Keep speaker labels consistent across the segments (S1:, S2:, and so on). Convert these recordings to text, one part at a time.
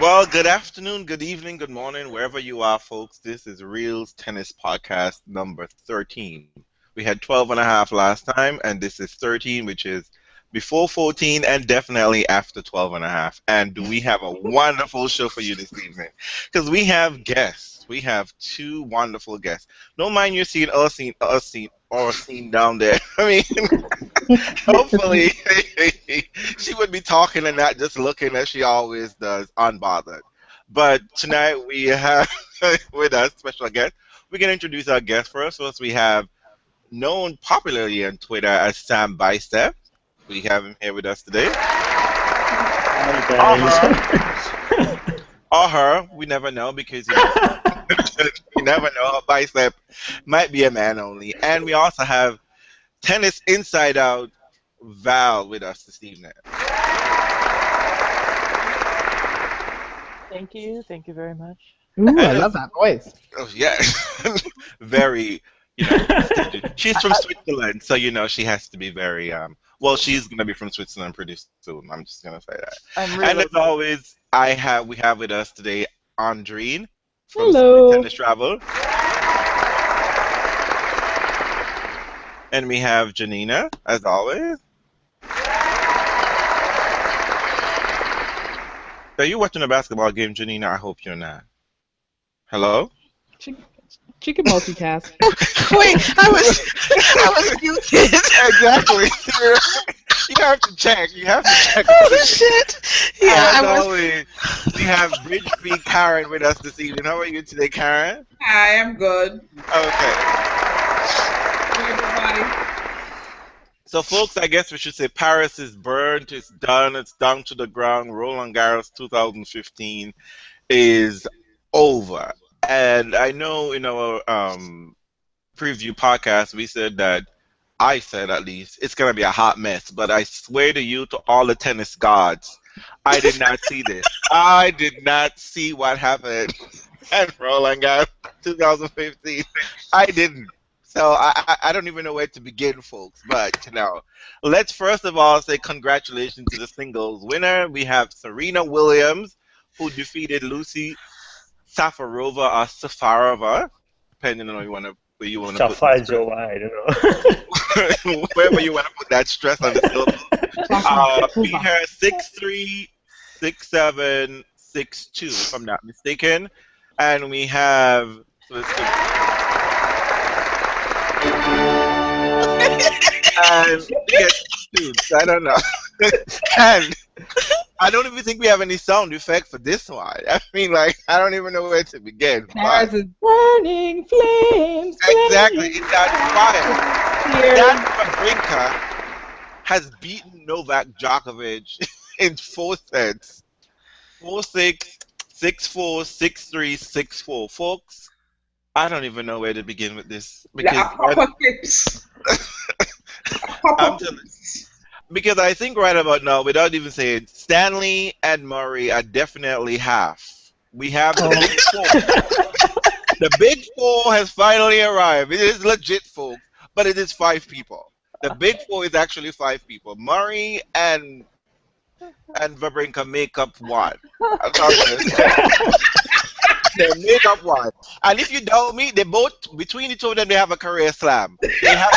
S1: Well, good afternoon, good evening, good morning, wherever you are, folks. This is Real's Tennis Podcast number 13. We had 12 and a half last time, and this is 13, which is before 14 and definitely after 12 and a half. And we have a wonderful show for you this evening because we have guests. We have two wonderful guests. Don't mind you seeing us seen down there. I mean, hopefully, she would be talking and not just looking as she always does, unbothered. But tonight we have with us special guest. We're gonna introduce our guest first. First, we have known popularly on Twitter as Sam Bicep. We have him here with us today.
S2: Hi
S1: Or
S2: guys.
S1: her, or her. We never know because you never know. Bicep might be a man only. And we also have Tennis Inside Out Val with us this evening.
S3: Thank you very much.
S4: Ooh, I
S1: And
S4: love that voice.
S1: oh yeah, very. She's from Switzerland, so she has to be very. Well, she's gonna be from Switzerland pretty soon. I'm just gonna say that.
S3: I'm
S1: And
S3: really
S1: as always, we have with us today Andreen from Sunday
S4: Hello.
S1: Tennis Travel, and we have Janina as always. Are you watching a basketball game, Janina? I hope you're not. Hello?
S4: She, she can multitask.
S5: Wait, I was muted.
S1: Exactly. You have to check. You have to check.
S5: Oh shit! Yeah,
S1: As
S5: I was.
S1: always, we have Bridge Free Karen with us this evening. How are you today, Karen?
S6: Hi, I'm good.
S1: Okay.
S6: Hey, everybody.
S1: So, folks, I guess we should say Paris is burnt. It's done. It's down to the ground. Roland Garros 2015 is over. And I know in our preview podcast, we said that I said at least it's gonna be a hot mess. But I swear to you, to all the tennis gods, I did not see this. I did not see what happened at Roland Garros 2015. I didn't. So I don't even know where to begin, folks. But let's first of all say congratulations to the singles winner. We have Serena Williams, who defeated Lucy Safarova or Safarova, depending on where you want to put
S2: Safai
S1: this
S2: Joe, I don't know.
S1: wherever you want to put that stress on the syllable. Beat her 6-3, 6-7, 6-2, if I'm not mistaken. And we have and yes, dude, I don't know. And I don't even think we have any sound effect for this one. I mean, I don't even know where to begin.
S4: Paris
S1: But
S4: is burning flames.
S1: exactly, it's that fire.
S4: Here.
S1: Dan Wawrinka has beaten Novak Djokovic in 4 sets. 4-6, 6-4, 6-3, 6-4. Folks, I don't even know where to begin with this
S6: Yeah, proper tips.
S1: I'm telling because I think right about now, without even saying, Stanley and Murray are definitely half. We have the big four. The big four has finally arrived. It is legit, folks, but it is 5 people. The big four is actually 5 people. Murray and Wawrinka make up one. That's all I'm gonna say. They make up one. And if you doubt me, they both, between the two of them, they have a career slam. They have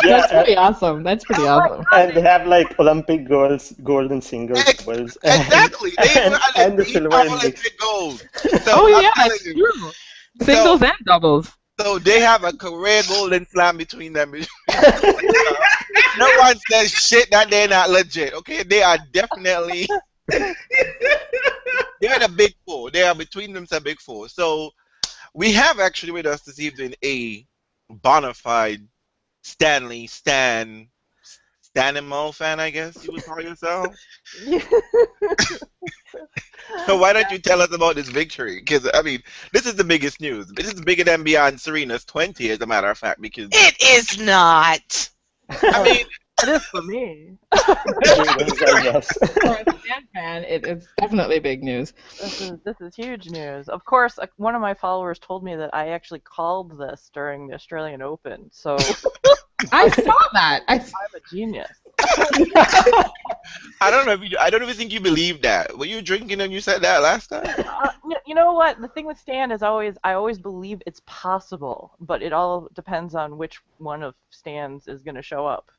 S2: Yeah,
S4: That's pretty awesome. That's pretty awesome.
S2: and they have like Olympic gold in singles doubles,
S1: exactly.
S2: and the silver in
S1: Olympic
S2: mixed.
S1: gold.
S4: Oh
S1: So
S4: yeah,
S1: I'm telling
S4: that's
S1: you.
S4: true. Singles and doubles.
S1: So they have a career golden slam between them. No one says shit that they're not legit. Okay, they are definitely. They're the big four. They are between them the big four. So we have actually with us this evening a bona fide Stanimal fan, I guess you would call yourself. So why don't you tell us about this victory? Because I mean, this is the biggest news. This is bigger than beyond Serena's 20, as a matter of fact. Because
S5: It is not.
S1: I mean,
S3: It is for me.
S2: Yes.
S4: For a Stan fan, it is definitely big news.
S3: This is huge news. Of course, one of my followers told me that I actually called this during the Australian Open, so
S4: I saw that.
S3: I'm a genius.
S1: I don't know if I don't even think you believe that. Were you drinking when you said that last time?
S3: You know what? The thing with Stan is I always believe it's possible, but it all depends on which one of Stan's is going to show up.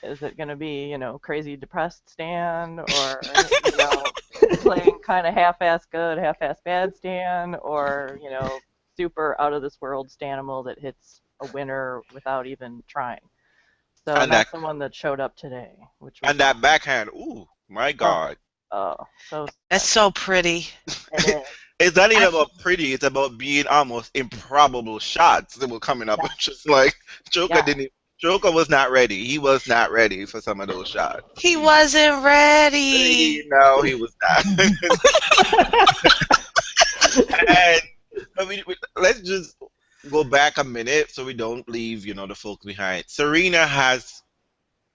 S3: Is it going to be, crazy depressed Stan, or, playing kind of half-ass good, half-ass bad Stan, or, super out-of-this-world Stanimal that hits a winner without even trying. So
S1: And
S3: that's
S1: that
S3: the one that showed up today, which was
S1: and that backhand. Ooh, my God.
S3: so
S5: That's so pretty.
S3: it is.
S1: It's not even about pretty. It's about being almost improbable shots that were coming up. It's just like Joker
S3: Yeah.
S1: didn't. Joker was not ready. He was not ready for some of those shots.
S5: He wasn't ready.
S1: No, he was not. And let's just go back a minute so we don't leave, the folks behind. Serena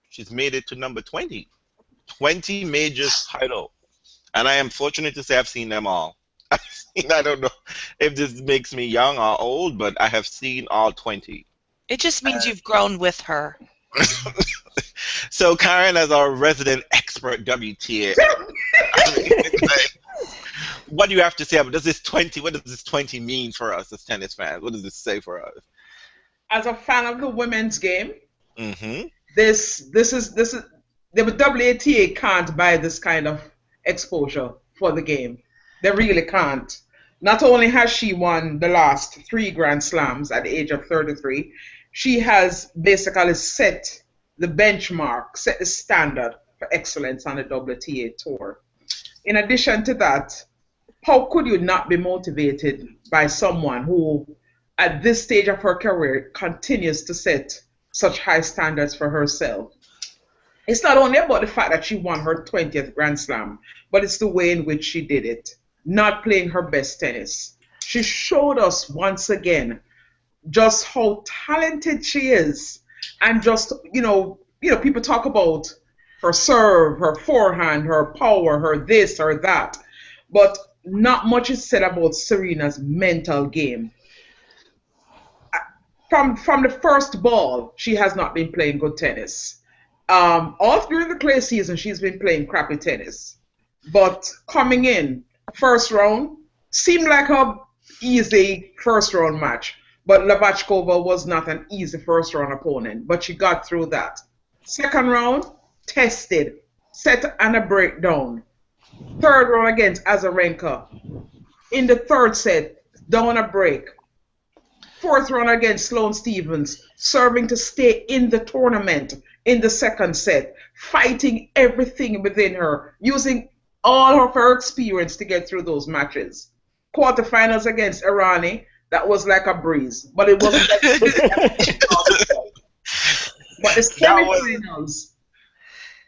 S1: she's made it to number 20. 20 majors title. And I am fortunate to say I've seen them all. I don't know if this makes me young or old, but I have seen all 20.
S5: It just means you've grown with her.
S1: So Karen, as our resident expert WTA, what do you have to say about what does this 20 mean for us as tennis fans? What does this say for us?
S6: As a fan of the women's game,
S1: Mm-hmm.
S6: this is the WTA can't buy this kind of exposure for the game. They really can't. Not only has she won the last 3 Grand Slams at the age of 33, she has basically set the benchmark, set the standard for excellence on the WTA tour. In addition to that, how could you not be motivated by someone who, at this stage of her career, continues to set such high standards for herself? It's not only about the fact that she won her 20th Grand Slam, but it's the way in which she did it, not playing her best tennis. She showed us once again just how talented she is, and just, people talk about her serve, her forehand, her power, her this or that, but not much is said about Serena's mental game. From the first ball, she has not been playing good tennis. All during the clay season, she's been playing crappy tennis. But coming in, first round, seemed like a easy first round match. But Lavachkova was not an easy first round opponent, but she got through that. Second round, tested, set and a breakdown. Third round against Azarenka. In the third set, down a break. Fourth round against Sloane Stephens, serving to stay in the tournament in the second set, fighting everything within her, using all of her experience to get through those matches. Quarterfinals against Irani, that was like a breeze, but it wasn't But the semifinals,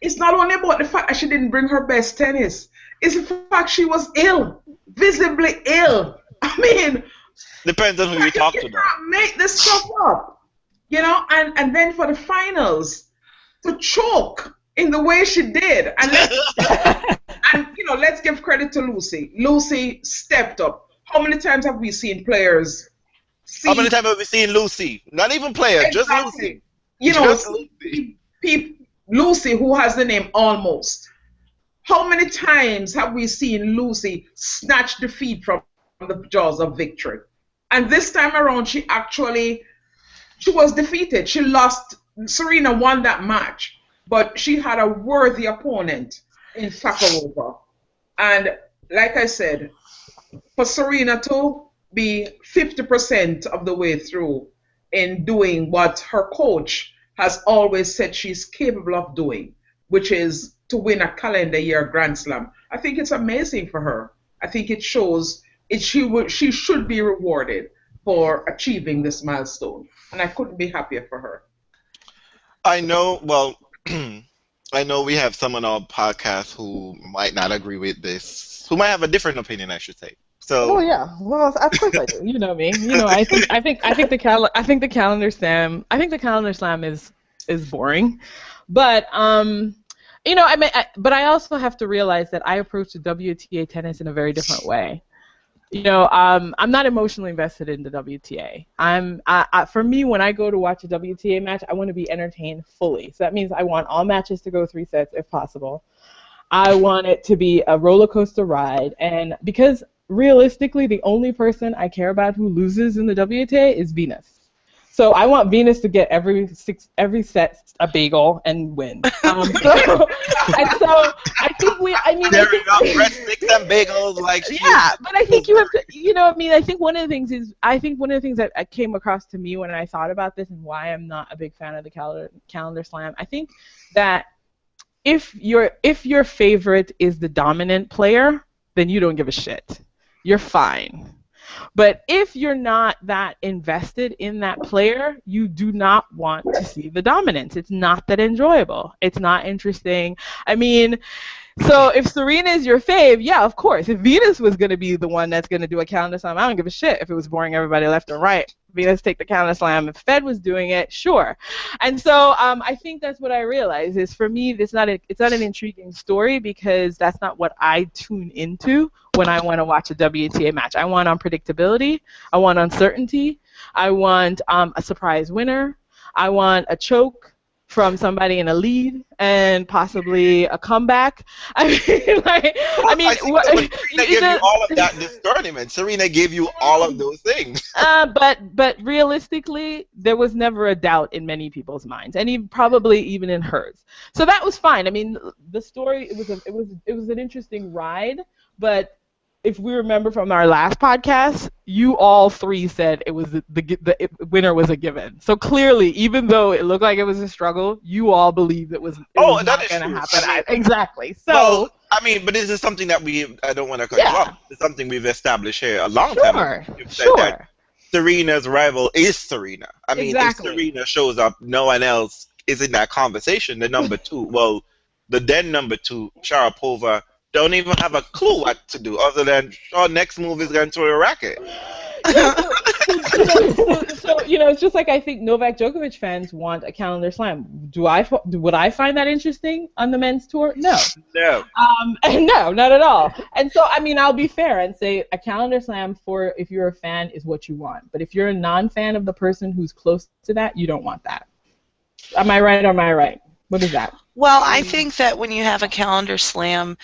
S6: it's not only about the fact that she didn't bring her best tennis, it's the fact she was ill, visibly ill. I mean,
S1: depends on who you talk to.
S6: You can't make this stuff up, and then for the finals, to choke in the way she did, and let's give credit to Lucy. Lucy stepped up. How many times have we seen players?
S1: How many times have we seen Lucy? Not even players,
S6: Exactly.
S1: just Lucy.
S6: Lucy, who has the name Almost. How many times have we seen Lucy snatch defeat from the jaws of victory? And this time around, she was defeated. She lost. Serena won that match, but she had a worthy opponent in Safarova. And like I said, for Serena to be 50% of the way through in doing what her coach has always said she's capable of doing, which is to win a calendar year Grand Slam, I think it's amazing for her. I think it shows she should be rewarded for achieving this milestone, and I couldn't be happier for her.
S1: I know, well, I know we have some on our podcast who might not agree with this, who might have a different opinion, I should say. So.
S4: Oh yeah, well of course I do. You know me. I think the calendar slam is boring, but but I also have to realize that I approach the WTA tennis in a very different way. I'm not emotionally invested in the WTA. For me, when I go to watch a WTA match, I want to be entertained fully. So that means I want all matches to go 3 sets if possible. I want it to be a roller coaster ride, and because realistically, the only person I care about who loses in the WTA is Venus. So I want Venus to get every set a bagel and win. And so I think
S1: There we go, breadsticks and bagels, like
S4: yeah, but I think you have to, you know, I think one of the things that came across to me when I thought about this and why I'm not a big fan of the calendar slam. I think that if your favorite is the dominant player, then you don't give a shit. You're fine. But if you're not that invested in that player, you do not want to see the dominance. It's not that enjoyable. It's not interesting. I mean, so if Serena is your fave, yeah, of course. If Venus was going to be the one that's going to do a calendar slam, I don't give a shit if it was boring everybody left and right. Venus take the calendar slam. If Fed was doing it, sure. And so I think that's what I realized is for me, it's not an intriguing story because that's not what I tune into when I want to watch a WTA match. I want unpredictability. I want uncertainty. I want a surprise winner. I want a choke from somebody in a lead and possibly a comeback. I mean,
S1: Serena gave you all of that in this tournament. Serena gave you all of those things.
S4: But realistically, there was never a doubt in many people's minds, and probably even in hers. So that was fine. I mean, the story it was an interesting ride, but if we remember from our last podcast, you all three said it was the winner was a given. So clearly, even though it looked like it was a struggle, you all believed it was not going to happen. Exactly. So,
S1: well, I mean, but this is something that I don't want to cut you off. It's something we've established here a long time ago. You've said that Serena's rival is Serena. I mean, if Serena shows up, no one else is in that conversation. The number two, the then number two, Sharapova, don't even have a clue what to do other than our next move is going to throw a racket.
S4: So it's just like I think Novak Djokovic fans want a calendar slam. Would I find that interesting on the men's tour? No.
S1: No.
S4: No, not at all. And so I mean, I'll be fair and say a calendar slam for if you're a fan is what you want. But if you're a non-fan of the person who's close to that, you don't want that. Am I right or am I right? What is that?
S5: Well, I think that when you have a calendar slam,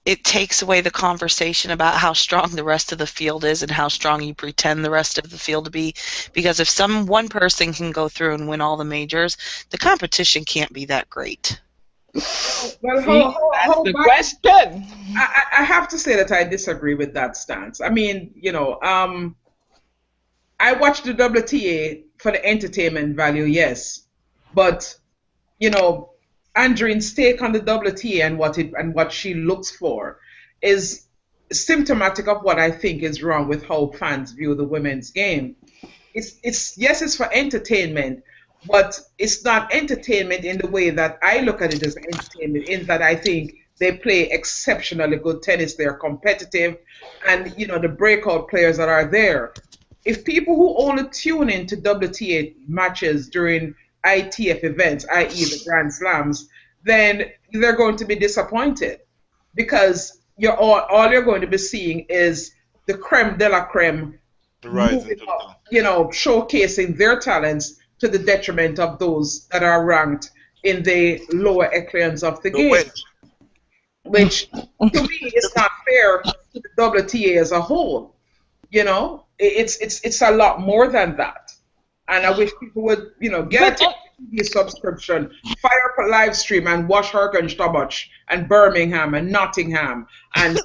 S5: it takes away the conversation about how strong the rest of the field is and how strong you pretend the rest of the field to be. Because if one person can go through and win all the majors, the competition can't be that great.
S6: Well,
S4: that's the question.
S6: I have to say that I disagree with that stance. I mean, I watch the WTA for the entertainment value, yes, but Andrine's take on the WTA and what she looks for is symptomatic of what I think is wrong with how fans view the women's game. It's for entertainment, but it's not entertainment in the way that I look at it as entertainment, in that I think they play exceptionally good tennis, they're competitive, and the breakout players that are there. If people who only tune into WTA matches during ITF events, i.e. the Grand Slams, then they're going to be disappointed because all you're going to be seeing is the creme de la creme, showcasing their talents to the detriment of those that are ranked in the lower echelons of the game, which to me is not fair to the WTA as a whole. It's a lot more than that. And I wish people would, get a TV subscription, fire up a live stream and watch Herkenstaubach and Birmingham and Nottingham and,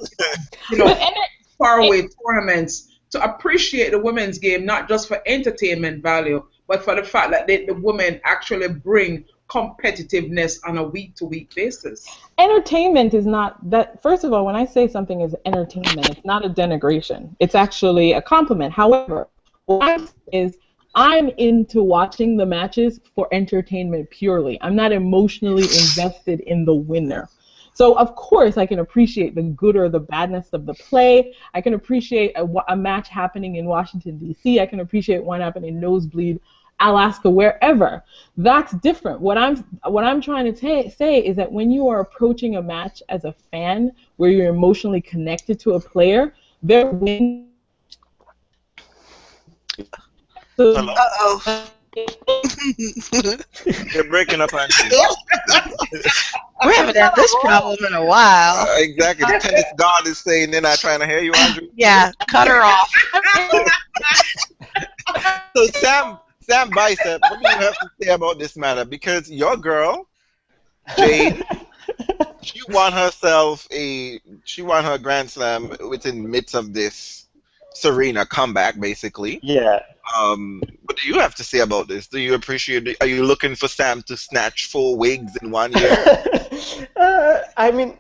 S6: faraway tournaments to appreciate the women's game, not just for entertainment value, but for the fact that the women actually bring competitiveness on a week-to-week basis.
S4: Entertainment is not that. First of all, when I say something is entertainment, it's not a denigration. It's actually a compliment. However, what I'm into watching the matches for entertainment purely. I'm not emotionally invested in the winner. So, of course, I can appreciate the good or the badness of the play. I can appreciate a match happening in Washington, D.C. I can appreciate one happening in Nosebleed, Alaska, wherever. That's different. What I'm trying to say is that when you are approaching a match as a fan where you're emotionally connected to a player, their win...
S5: Uh-oh.
S1: You're breaking up, Andrew.
S5: We haven't had this problem in a while.
S1: Exactly. The tennis god is saying they're not trying to hear you, Andrew.
S5: Yeah, cut her off.
S1: So Sam Bicep, what do you have to say about this matter? Because your girl, Jade, she won her Grand Slam within the midst of this Serena comeback, basically.
S2: Yeah.
S1: What do you have to say about this? Do you appreciate it? Are you looking for Sam to snatch 4 wigs in 1 year?
S2: I mean,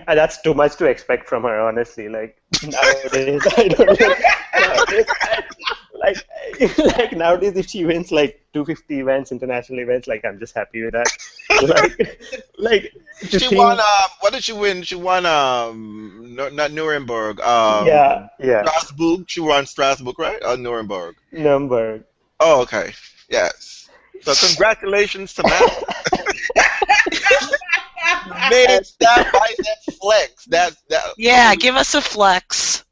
S2: that's too much to expect from her, honestly. Like nowadays, I don't like nowadays if she wins like 250 events, international events, like I'm just happy with that.
S1: She won. What did she win? She won. Not Nuremberg.
S2: Yeah.
S1: Strasbourg. She won Strasbourg, right? Or Nuremberg.
S2: Nuremberg.
S1: Oh, okay. Yes. So congratulations to Matt. Made Sam Bicep flex.
S5: Yeah, give us a flex.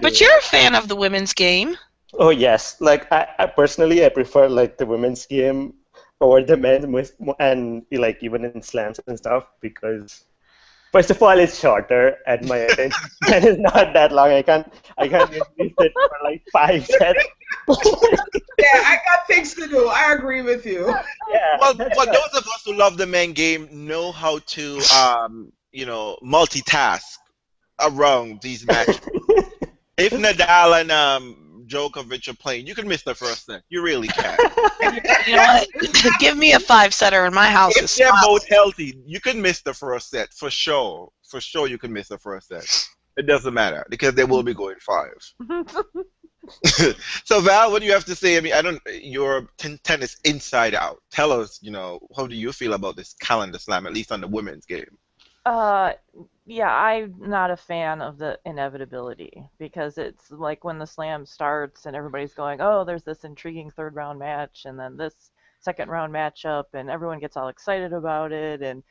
S5: But you're a fan of the women's game.
S2: Oh yes, like I personally I prefer like the women's game over the men's, and like even in slams and stuff, because first of all it's shorter and my attention span is not that long. I can't really sit for like 5 sets.
S6: Yeah, I got things to do. I agree with you.
S2: Yeah.
S1: Well, those of us who love the men game know how to multitask around these matches. If Nadal and Djokovic are playing, you can miss the first set. You really can.
S5: You know what? Give me a 5-setter in my house.
S1: If they're both healthy, you can miss the first set for sure. For sure, you can miss the first set. It doesn't matter because they will be going 5. So Val, what do you have to say? I mean, you're tennis inside out. Tell us, how do you feel about this calendar slam, at least on the women's game?
S3: Yeah, I'm not a fan of the inevitability, because it's like when the slam starts and everybody's going, oh, there's this intriguing 3rd round match and then this 2nd round matchup, and everyone gets all excited about it, and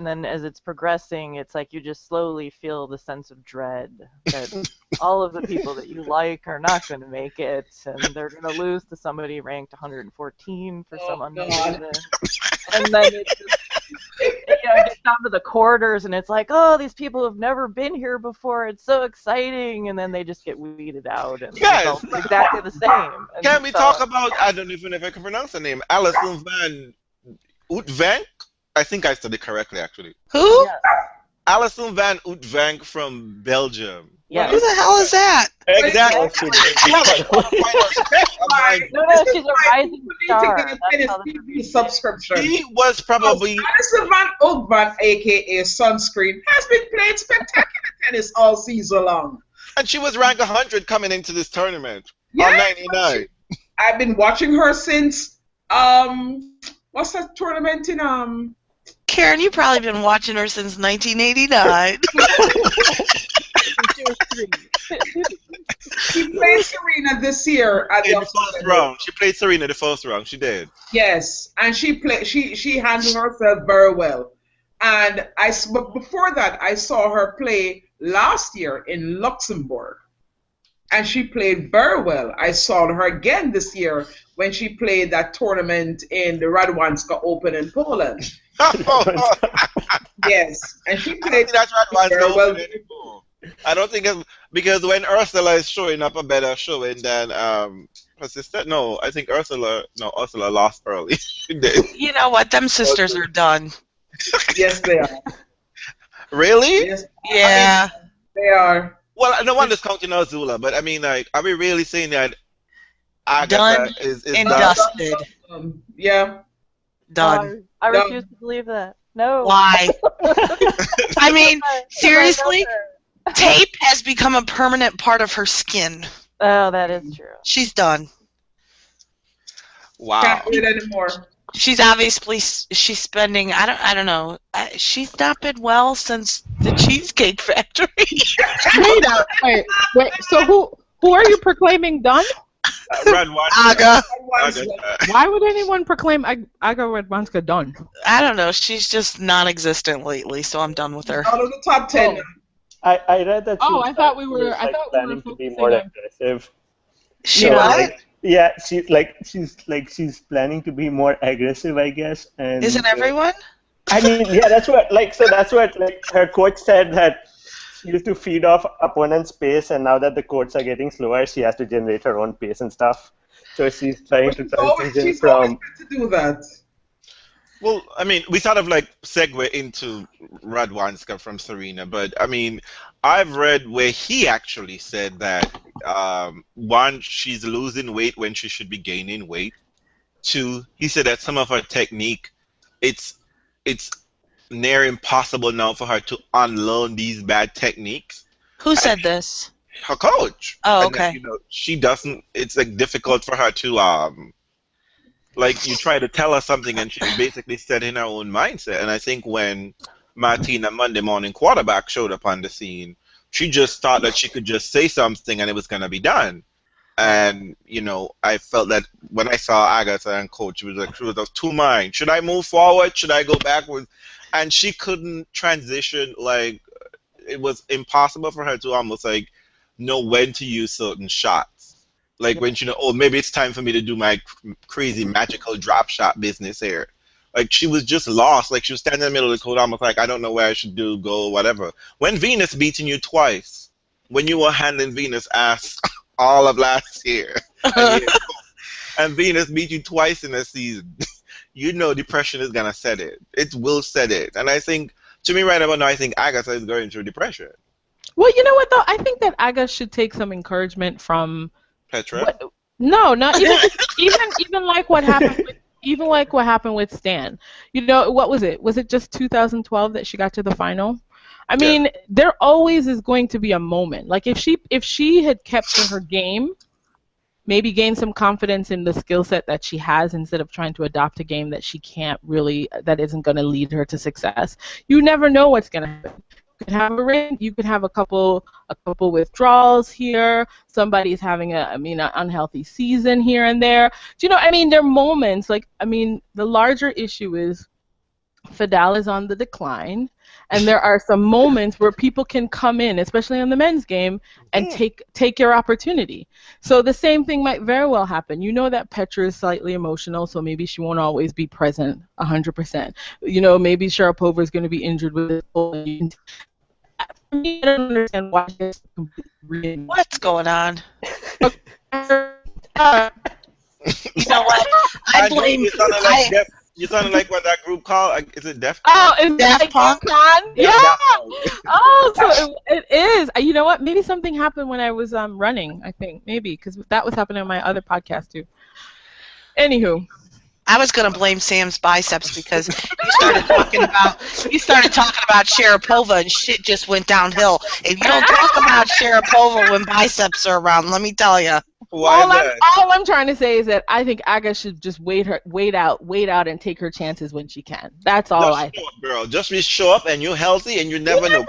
S3: then as it's progressing, it's like you just slowly feel the sense of dread that all of the people that you like are not going to make it, and they're going to lose to somebody ranked 114 for some unknown reason. And then it just, it gets down to the quarters, and it's like, oh, these people have never been here before. It's so exciting, and then they just get weeded out, and
S1: Yes.
S3: it's exactly the same. And
S1: Can we talk about? I don't even know if I can pronounce the name. Alison van Oetvank. I think I said it correctly, actually.
S5: Who?
S3: Yes.
S1: Alison van Oetvank from Belgium.
S3: Yes.
S5: Who the hell is that?
S1: Exactly.
S3: No, she's a rising star.
S6: To get a tennis TV subscription.
S1: He was probably.
S6: Alison van Oetvank, aka Sunscreen, has been playing spectacular tennis all season long.
S1: And she was ranked 100 coming into this tournament.
S6: Yeah,
S1: On 99.
S6: I've been watching her since what's that tournament in
S5: Karen, you've probably been watching her since 1989.
S6: She played Serena this year at
S1: In the first round. She played Serena the first round. She did.
S6: Yes, and she handled herself very well. And but before that, I saw her play last year in Luxembourg, and she played very well. I saw her again this year when she played that tournament in the Radwanska Open in Poland. Yes, and she played very well.
S1: I don't think it's because when Ursula is showing up a better showing than her sister. No, I think Ursula lost early.
S5: You know what? Them sisters are done.
S6: Yes, they are.
S1: Really?
S6: Yes,
S5: Yeah.
S6: I mean, they are.
S1: Well, no one discounting Azula, but I mean, like, are we really saying that Aga
S5: Done
S1: is
S5: and
S1: done?
S5: dusted.
S6: Yeah.
S5: Done.
S3: I refuse to believe that. No.
S5: Why? I mean, seriously, tape has become a permanent part of her skin.
S3: Oh, that is true.
S5: She's done.
S1: Wow.
S6: Can't do it anymore.
S5: She's obviously spending. I don't know. She's not been well since the Cheesecake Factory.
S4: Wait. So who are you proclaiming done?
S5: Aga.
S4: Why would anyone proclaim Aga Radwanska done?
S5: I don't know. She's just non-existent lately, so I'm done with her.
S6: Out of the top 10.
S2: I read that.
S4: Oh, I thought we were.
S2: planning to be more aggressive.
S5: She
S2: No,
S5: what?
S2: like she's planning to be more aggressive, I guess.
S5: Isn't
S2: And
S5: everyone?
S2: I mean, yeah, that's what like her coach said that she used to feed off opponent's pace, and now that the courts are getting slower, she has to generate her own pace and stuff. So she's trying
S6: But
S2: to transition
S6: she's always
S2: from.
S6: meant to do that.
S1: Well, I mean, we sort of like segue into Radwanska from Serena, but I mean, I've read where he actually said that one, she's losing weight when she should be gaining weight. Two, he said that some of her technique, it's it's near impossible now for her to unlearn these bad techniques.
S5: Who
S1: And
S5: said this?
S1: her coach,
S5: Oh,
S1: and that,
S5: okay.
S1: she doesn't. It's like difficult for her to like you try to tell her something and she's basically set in her own mindset. And I think when Martina Monday morning quarterback showed up on the scene, she just thought that she could just say something and it was gonna be done. And I felt that when I saw Agatha and coach, she was of two minds. Should I move forward? Should I go backwards? And she couldn't transition. Like it was impossible for her to almost like know when to use certain shots. Like when she know, oh, maybe it's time for me to do my crazy magical drop shot business here. Like she was just lost. Like she was standing in the middle of the court, almost like I don't know where I should do, go, whatever. When Venus beating you twice, when you were handling Venus ass all of last year, and Venus beat you twice in a season, depression is gonna set it. It will set it. And I think, to me right about now, I think Agatha is going through depression.
S4: Well, you know what though? I think that Aga should take some encouragement from
S1: Petra?
S4: what. No, not even like what happened with what happened with Stan. What was it? Was it just 2012 that she got to the final? I
S1: Yeah.
S4: mean, there always is going to be a moment. Like if she had kept to her game, maybe gain some confidence in the skill set that she has instead of trying to adopt a game that she can't really, that isn't going to lead her to success. You never know what's going to happen. You could have a ring. You could have a couple withdrawals here. Somebody's having an unhealthy season here and there. Do you know? I mean, there are moments the larger issue is Fidel is on the decline, and there are some moments where people can come in, especially on the men's game, and take your opportunity. So the same thing might very well happen. You know that Petra is slightly emotional, so maybe she won't always be present 100%. Maybe Sharapova is going to be injured with this whole. For me, I don't understand why she's completely.
S5: What's going on? You know what? I
S1: Andrew,
S5: blame.
S1: you sounded like what that group called? Is it Def?
S4: Oh, is
S5: Daft
S4: that
S5: Punk?
S4: Punk? Yeah.
S1: Daft
S4: Oh, so it is. You know what? Maybe something happened when I was running. I think maybe because that was happening on my other podcast too. Anywho.
S5: I was gonna blame Sam's biceps because you started talking about Sharapova and shit just went downhill. And you don't talk about Sharapova when biceps are around. Let me tell you.
S1: Why is that?
S4: All I'm trying to say is that I think Aga should just wait out, and take her chances when she can. That's all I think.
S1: Show up, girl. Just be show up, and you're healthy, and you never know.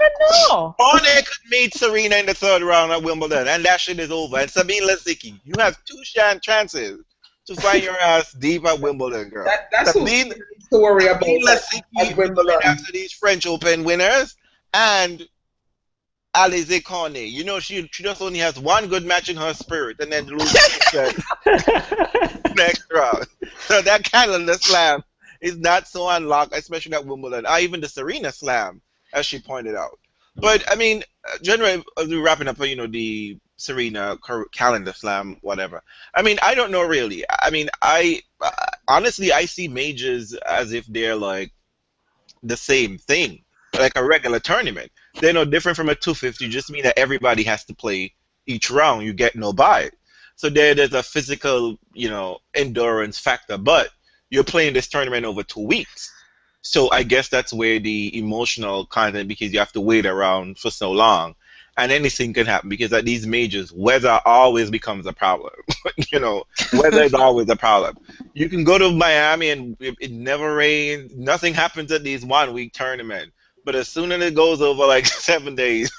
S1: Hornet could meet Serena in the third round at Wimbledon, and that shit is over. And Sabine Lisicki, you have two chances to find your ass deep at Wimbledon, girl.
S6: That's
S1: Sabine,
S6: to worry about
S1: Sabine Lisicki
S6: Wimbledon.
S1: after these French Open winners, and Alize Cornet. She just only has one good match in her spirit, and then loses next round. So that calendar slam is not so unlocked, especially at Wimbledon, or even the Serena slam, as she pointed out. But I mean, generally, as we're wrapping up, the Serena calendar slam, whatever. I mean, I don't know really. I mean, honestly, I see majors as if they're like the same thing, like a regular tournament. They're no different from a 250. Just mean that everybody has to play each round. You get no bye. So there's a physical, endurance factor. But you're playing this tournament over 2 weeks. So I guess that's where the emotional content, because you have to wait around for so long. And anything can happen because at these majors, weather always becomes a problem. Weather is always a problem. You can go to Miami and it never rains. Nothing happens at these 1 week tournaments. But as soon as it goes over like 7 days,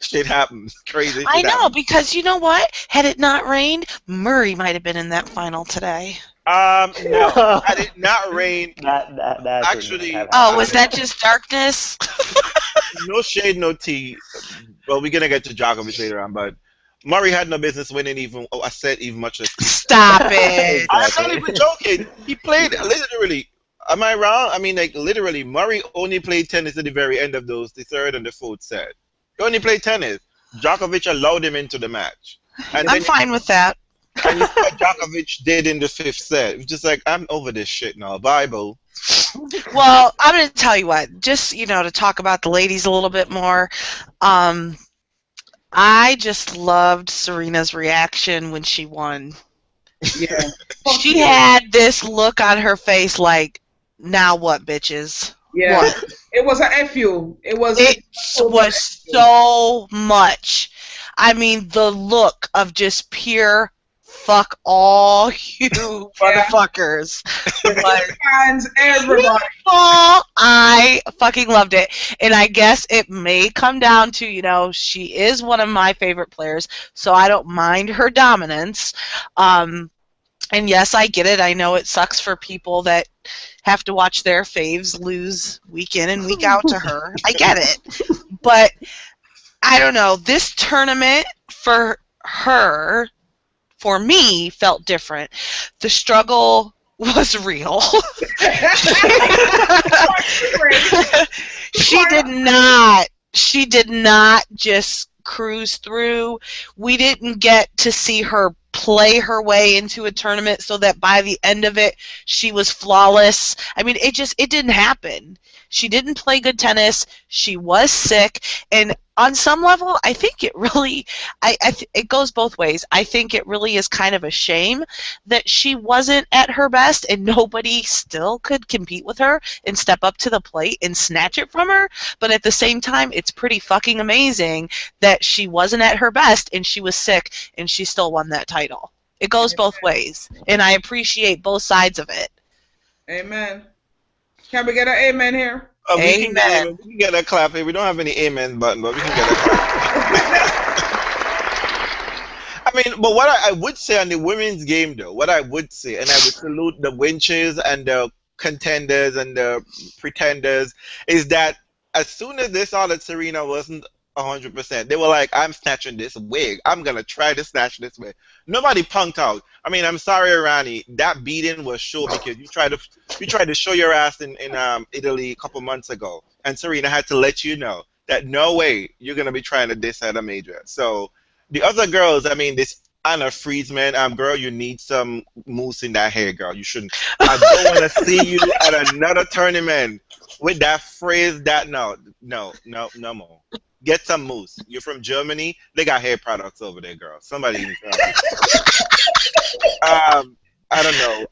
S1: shit happens. Crazy shit
S5: I know,
S1: happens.
S5: because you know what? Had it not rained, Murray might have been in that final today.
S1: No, had it not rain,
S2: That
S1: actually.
S5: Oh, was that just darkness?
S1: No shade, no tea. Well, we're gonna get to Djokovic later on, but Murray had no business winning even a set, even much as.
S5: Stop it.
S1: I'm not even joking. He played literally. Am I wrong? I mean, like literally, Murray only played tennis at the very end of those, the third and the fourth set. He only played tennis. Djokovic allowed him into the match, and
S5: I'm
S1: then
S5: fine with that.
S1: and you see what Djokovic did in the fifth set. It was just like, I'm over this shit now. Bible.
S5: Well, I'm going to tell you what, just, to talk about the ladies a little bit more. I just loved Serena's reaction when she won.
S6: Yeah.
S5: She had this look on her face like, now what, bitches?
S6: Yeah.
S5: What?
S6: It was a FU. It was
S5: so much. I mean, the look of just pure fuck all you motherfuckers.
S6: Fans, everybody.
S5: I fucking loved it. And I guess it may come down to, she is one of my favorite players, so I don't mind her dominance. And yes, I get it. I know it sucks for people that have to watch their faves lose week in and week out to her. I get it. But I don't know. This tournament for her, for me, felt different. The struggle was real. She did not just cruise through. We didn't get to see her play her way into a tournament so that by the end of it she was flawless. I mean, it didn't happen. She didn't play good tennis. She was sick, and on some level, I think it really, it goes both ways. I think it really is kind of a shame that she wasn't at her best and nobody still could compete with her and step up to the plate and snatch it from her. But at the same time, it's pretty fucking amazing that she wasn't at her best and she was sick and she still won that title. It goes both ways, and I appreciate both sides of it.
S6: Amen. Can we get an amen here?
S5: Amen.
S1: We can get a clap here. We don't have any amen button, but we can get a clap. I mean, but what I would say on the women's game, though, what I would say, and I would salute the winches and the contenders and the pretenders, is that as soon as they saw that Serena wasn't 100%, they were like, I'm snatching this wig. I'm going to try to snatch this wig. Nobody punked out. I mean, I'm sorry, Irani. That beating was sure because you tried to show your ass in Italy a couple months ago, and Serena had to let you know that no way you're going to be trying to diss at a major. So the other girls, I mean, this Anna Friesman, girl, you need some mousse in that hair, girl. You shouldn't. I don't want to see you at another tournament with that phrase. That no more. Get some mousse. You're from Germany. They got hair products over there, girl. Somebody even tell me. I don't know.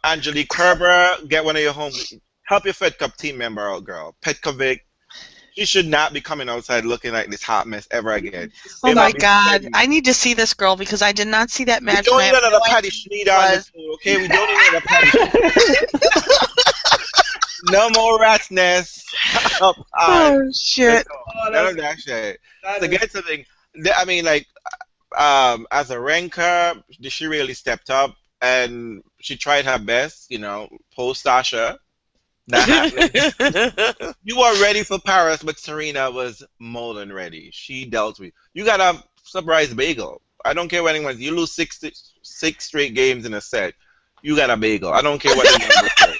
S1: Angelique Kerber, get one of your home. Help your Fed Cup team member out, girl. Petkovic. She should not be coming outside looking like this hot mess ever again.
S5: Oh my God. I need to see this girl because I did not see that match.
S1: We don't need another Patty Schmied on this food, okay? We don't need another Patty Schmied. No more rat's nest.
S5: Oh, shit.
S1: None of that shit. To get something, I mean, like, as a ranker, she really stepped up and she tried her best, post Sasha. Not happening. You were ready for Paris, but Serena was more than ready. She dealt with you. Got a surprise bagel. I don't care what anyone. You lose six straight games in a set. You got a bagel. I don't care what anyone says.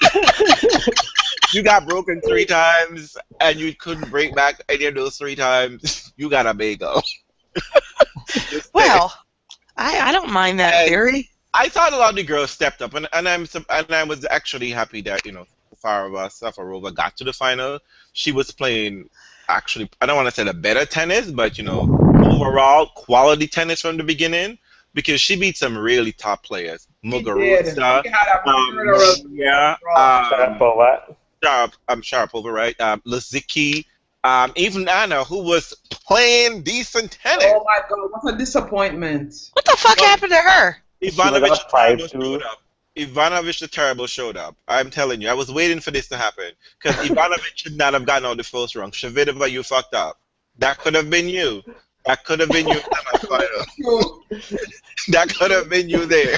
S1: You got broken 3 times, and you couldn't break back any of those 3 times. You got a bagel.
S5: Well, I don't mind that theory.
S1: I thought a lot of the girls stepped up, and I was actually happy that Safarova got to the final. She was playing actually, I don't want to say the better tennis, but overall quality tennis from the beginning because she beat some really top players. Muguruza, Sharapova, right? Lazicki, even Anna, who was playing decent tennis.
S6: Oh my God, what a disappointment!
S5: What the fuck happened to her?
S1: Ivanovic the Terrible showed up. I'm telling you, I was waiting for this to happen because Ivanovic should not have gotten out the first round. Shavitova, you fucked up. That could have been you. That could have been you in the final. That could have been you there,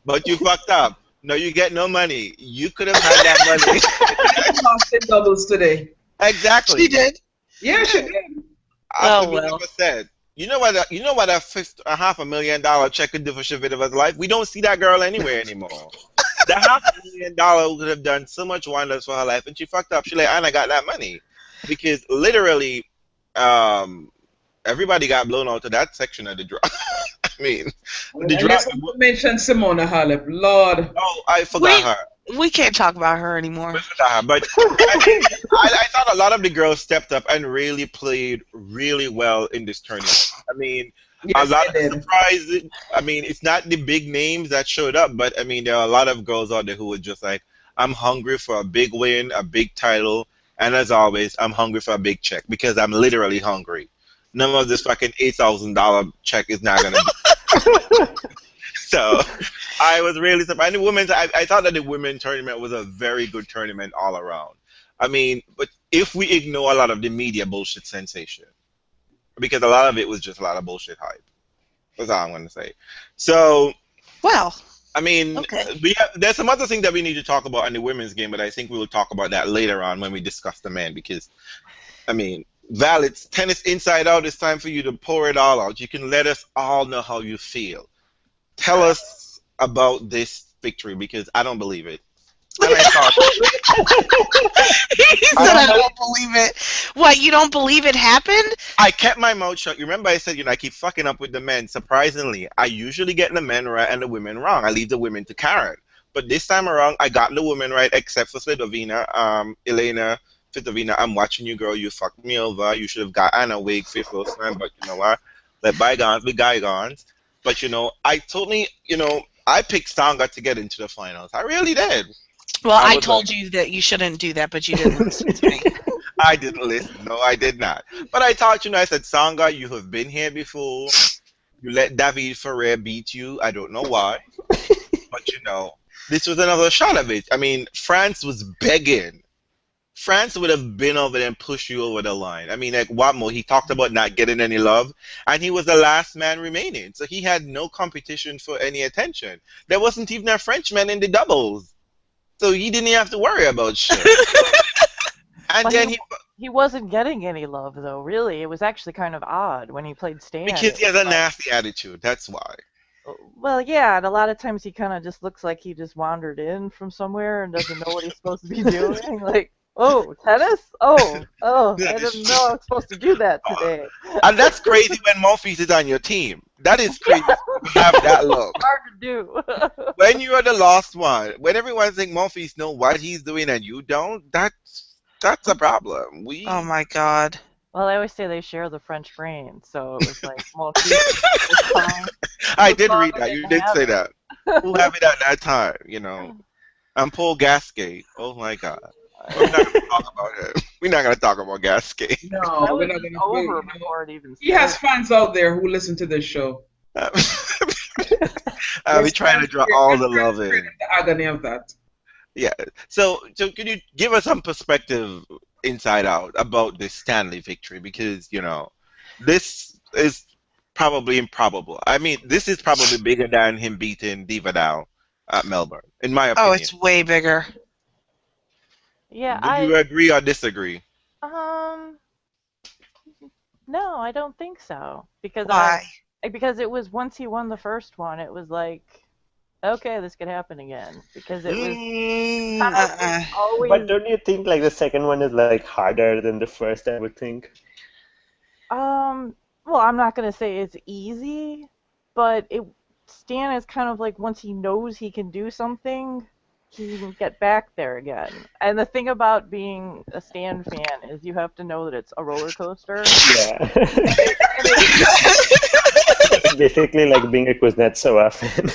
S1: but you fucked up. No, you get no money. You could have had that money.
S6: I lost in doubles today.
S1: Exactly.
S5: She did.
S6: Yeah, she did.
S1: Never said. You know what a $500,000 check could do for Shavidova's life? We don't see that girl anywhere anymore. That $500,000 would have done so much wonders for her life, and she fucked up. She like, and I got that money because literally, um, everybody got blown out of that section of the draw. I mean, the
S6: I
S1: draw.
S6: guess I mentioned Simona Halep. Lord.
S1: Oh, I forgot her.
S5: We can't talk about her anymore.
S1: I forgot her. But I thought a lot of the girls stepped up and really played really well in this tournament. I mean, a
S6: Yes,
S1: lot
S6: they
S1: of
S6: did.
S1: surprises. I mean, it's not the big names that showed up, but I mean, there are a lot of girls out there who were just like, I'm hungry for a big win, a big title, and as always, I'm hungry for a big check because I'm literally hungry. None of this fucking $8,000 check is not gonna be. So I was really surprised. The women's, I thought that the women's tournament was a very good tournament all around. I mean, but if we ignore a lot of the media bullshit sensation, because a lot of it was just a lot of bullshit hype. That's all I'm going to say. So,
S5: Well,
S1: I mean,
S5: okay.
S1: there's some other things that we need to talk about in the women's game, but I think we will talk about that later on when we discuss the men, because, I mean, Val, it's Tennis Inside Out. It's time for you to pour it all out. You can let us all know how you feel. Tell us about this victory because I don't believe it. And I thought,
S5: He said, I don't believe it. What, you don't believe it happened?
S1: I kept my mouth shut. You remember I said, I keep fucking up with the men. Surprisingly, I usually get the men right and the women wrong. I leave the women to Karen. But this time around, I got the women right except for Svitolina. Elena Svitolina, I'm watching you, girl. You fucked me over. You should have got Anna Wig fifth last time, but you know what? Let bygones be bygones. But, I totally, I picked Sangha to get into the finals. I really did.
S5: Well, I
S1: was
S5: told you that you shouldn't do that, but you didn't listen to me.
S1: I didn't listen. No, I did not. But I thought, I said, Sangha, you have been here before. You let David Ferrer beat you. I don't know why. But, this was another shot of it. I mean, France was begging. France would have been over there and pushed you over the line. I mean, like Watmo, he talked about not getting any love, and he was the last man remaining. So he had no competition for any attention. There wasn't even a Frenchman in the doubles. So he didn't even have to worry about shit. And
S3: Well,
S1: then
S3: he wasn't getting any love though. Really, it was actually kind of odd when he played Stan.
S1: because he has a nasty attitude. That's why.
S3: Well, yeah, and a lot of times he kind of just looks like he just wandered in from somewhere and doesn't know what he's supposed to be doing. Like, oh, tennis? Oh, I didn't know I was supposed to do that today.
S1: And that's crazy when Monfils is on your team. That is crazy to have that look.
S3: Hard to do.
S1: When you are the last one, when everyone's saying Monfils know what he's doing and you don't, that's a problem.
S5: Oh my God.
S3: Well, I always say they share the French brain, so it was like, well, it's fine.
S1: I did read that. You did say that. Who have it at that time, And Paul Gasquet. Oh my God. We're not going to talk about him. We're not going to talk about Gasquet.
S6: No,
S3: That
S6: we're
S3: was
S6: not going
S3: over
S6: to.
S3: before it even
S6: He has
S3: started.
S6: fans out there who listen to this show.
S1: We're trying to draw all the love in.
S6: The agony of that.
S1: Yeah. So could you give us some perspective inside out about this Stanley victory? Because, this is probably improbable. I mean, this is probably bigger than him beating Divadal at Melbourne, in my opinion.
S5: Oh, it's way bigger.
S3: Yeah,
S1: Do you agree or disagree?
S3: no, I don't think so. Because
S5: Why?
S3: because it was once he won the first one, it was like, okay, this could happen again. Because it was kind of always.
S2: But don't you think like the second one is like harder than the first? I would think.
S3: Well, I'm not gonna say it's easy, but Stan is kind of like once he knows he can do something, he can get back there again. And the thing about being a Stan fan is you have to know that it's a roller coaster.
S2: Yeah. Basically, like being a Kuznetsova fan.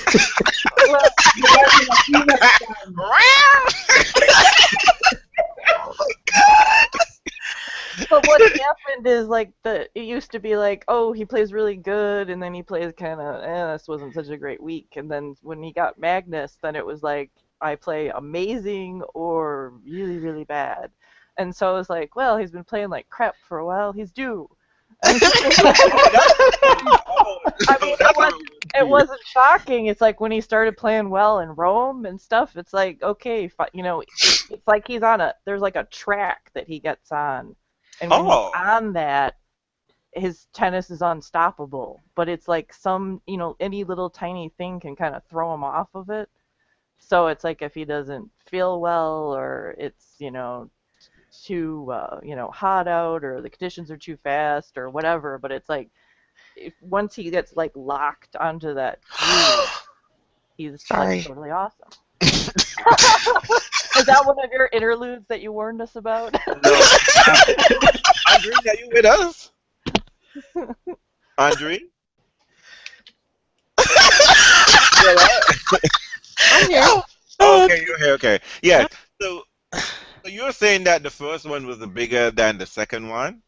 S3: But what happened is like it used to be like, oh, he plays really good, and then he plays kind of, this wasn't such a great week. And then when he got Magnus, then it was like, I play amazing or really, really bad. And so it was like, well, he's been playing like crap for a while. He's due. I mean, it wasn't shocking. It's like when he started playing well in Rome and stuff, it's like, okay, it's like he's on there's like a track that he gets on. And when he's on that, his tennis is unstoppable, but it's like any little tiny thing can kind of throw him off of it. So it's like if he doesn't feel well, or it's too hot out, or the conditions are too fast or whatever, but it's like once he gets like locked onto that groove, he's like totally awesome. Is that one of your interludes that you warned us about?
S1: No. Andre, are you with us? Andre?
S4: I'm here.
S1: Okay, you're here. Okay. Yeah. So you're saying that the first one was bigger than the second one?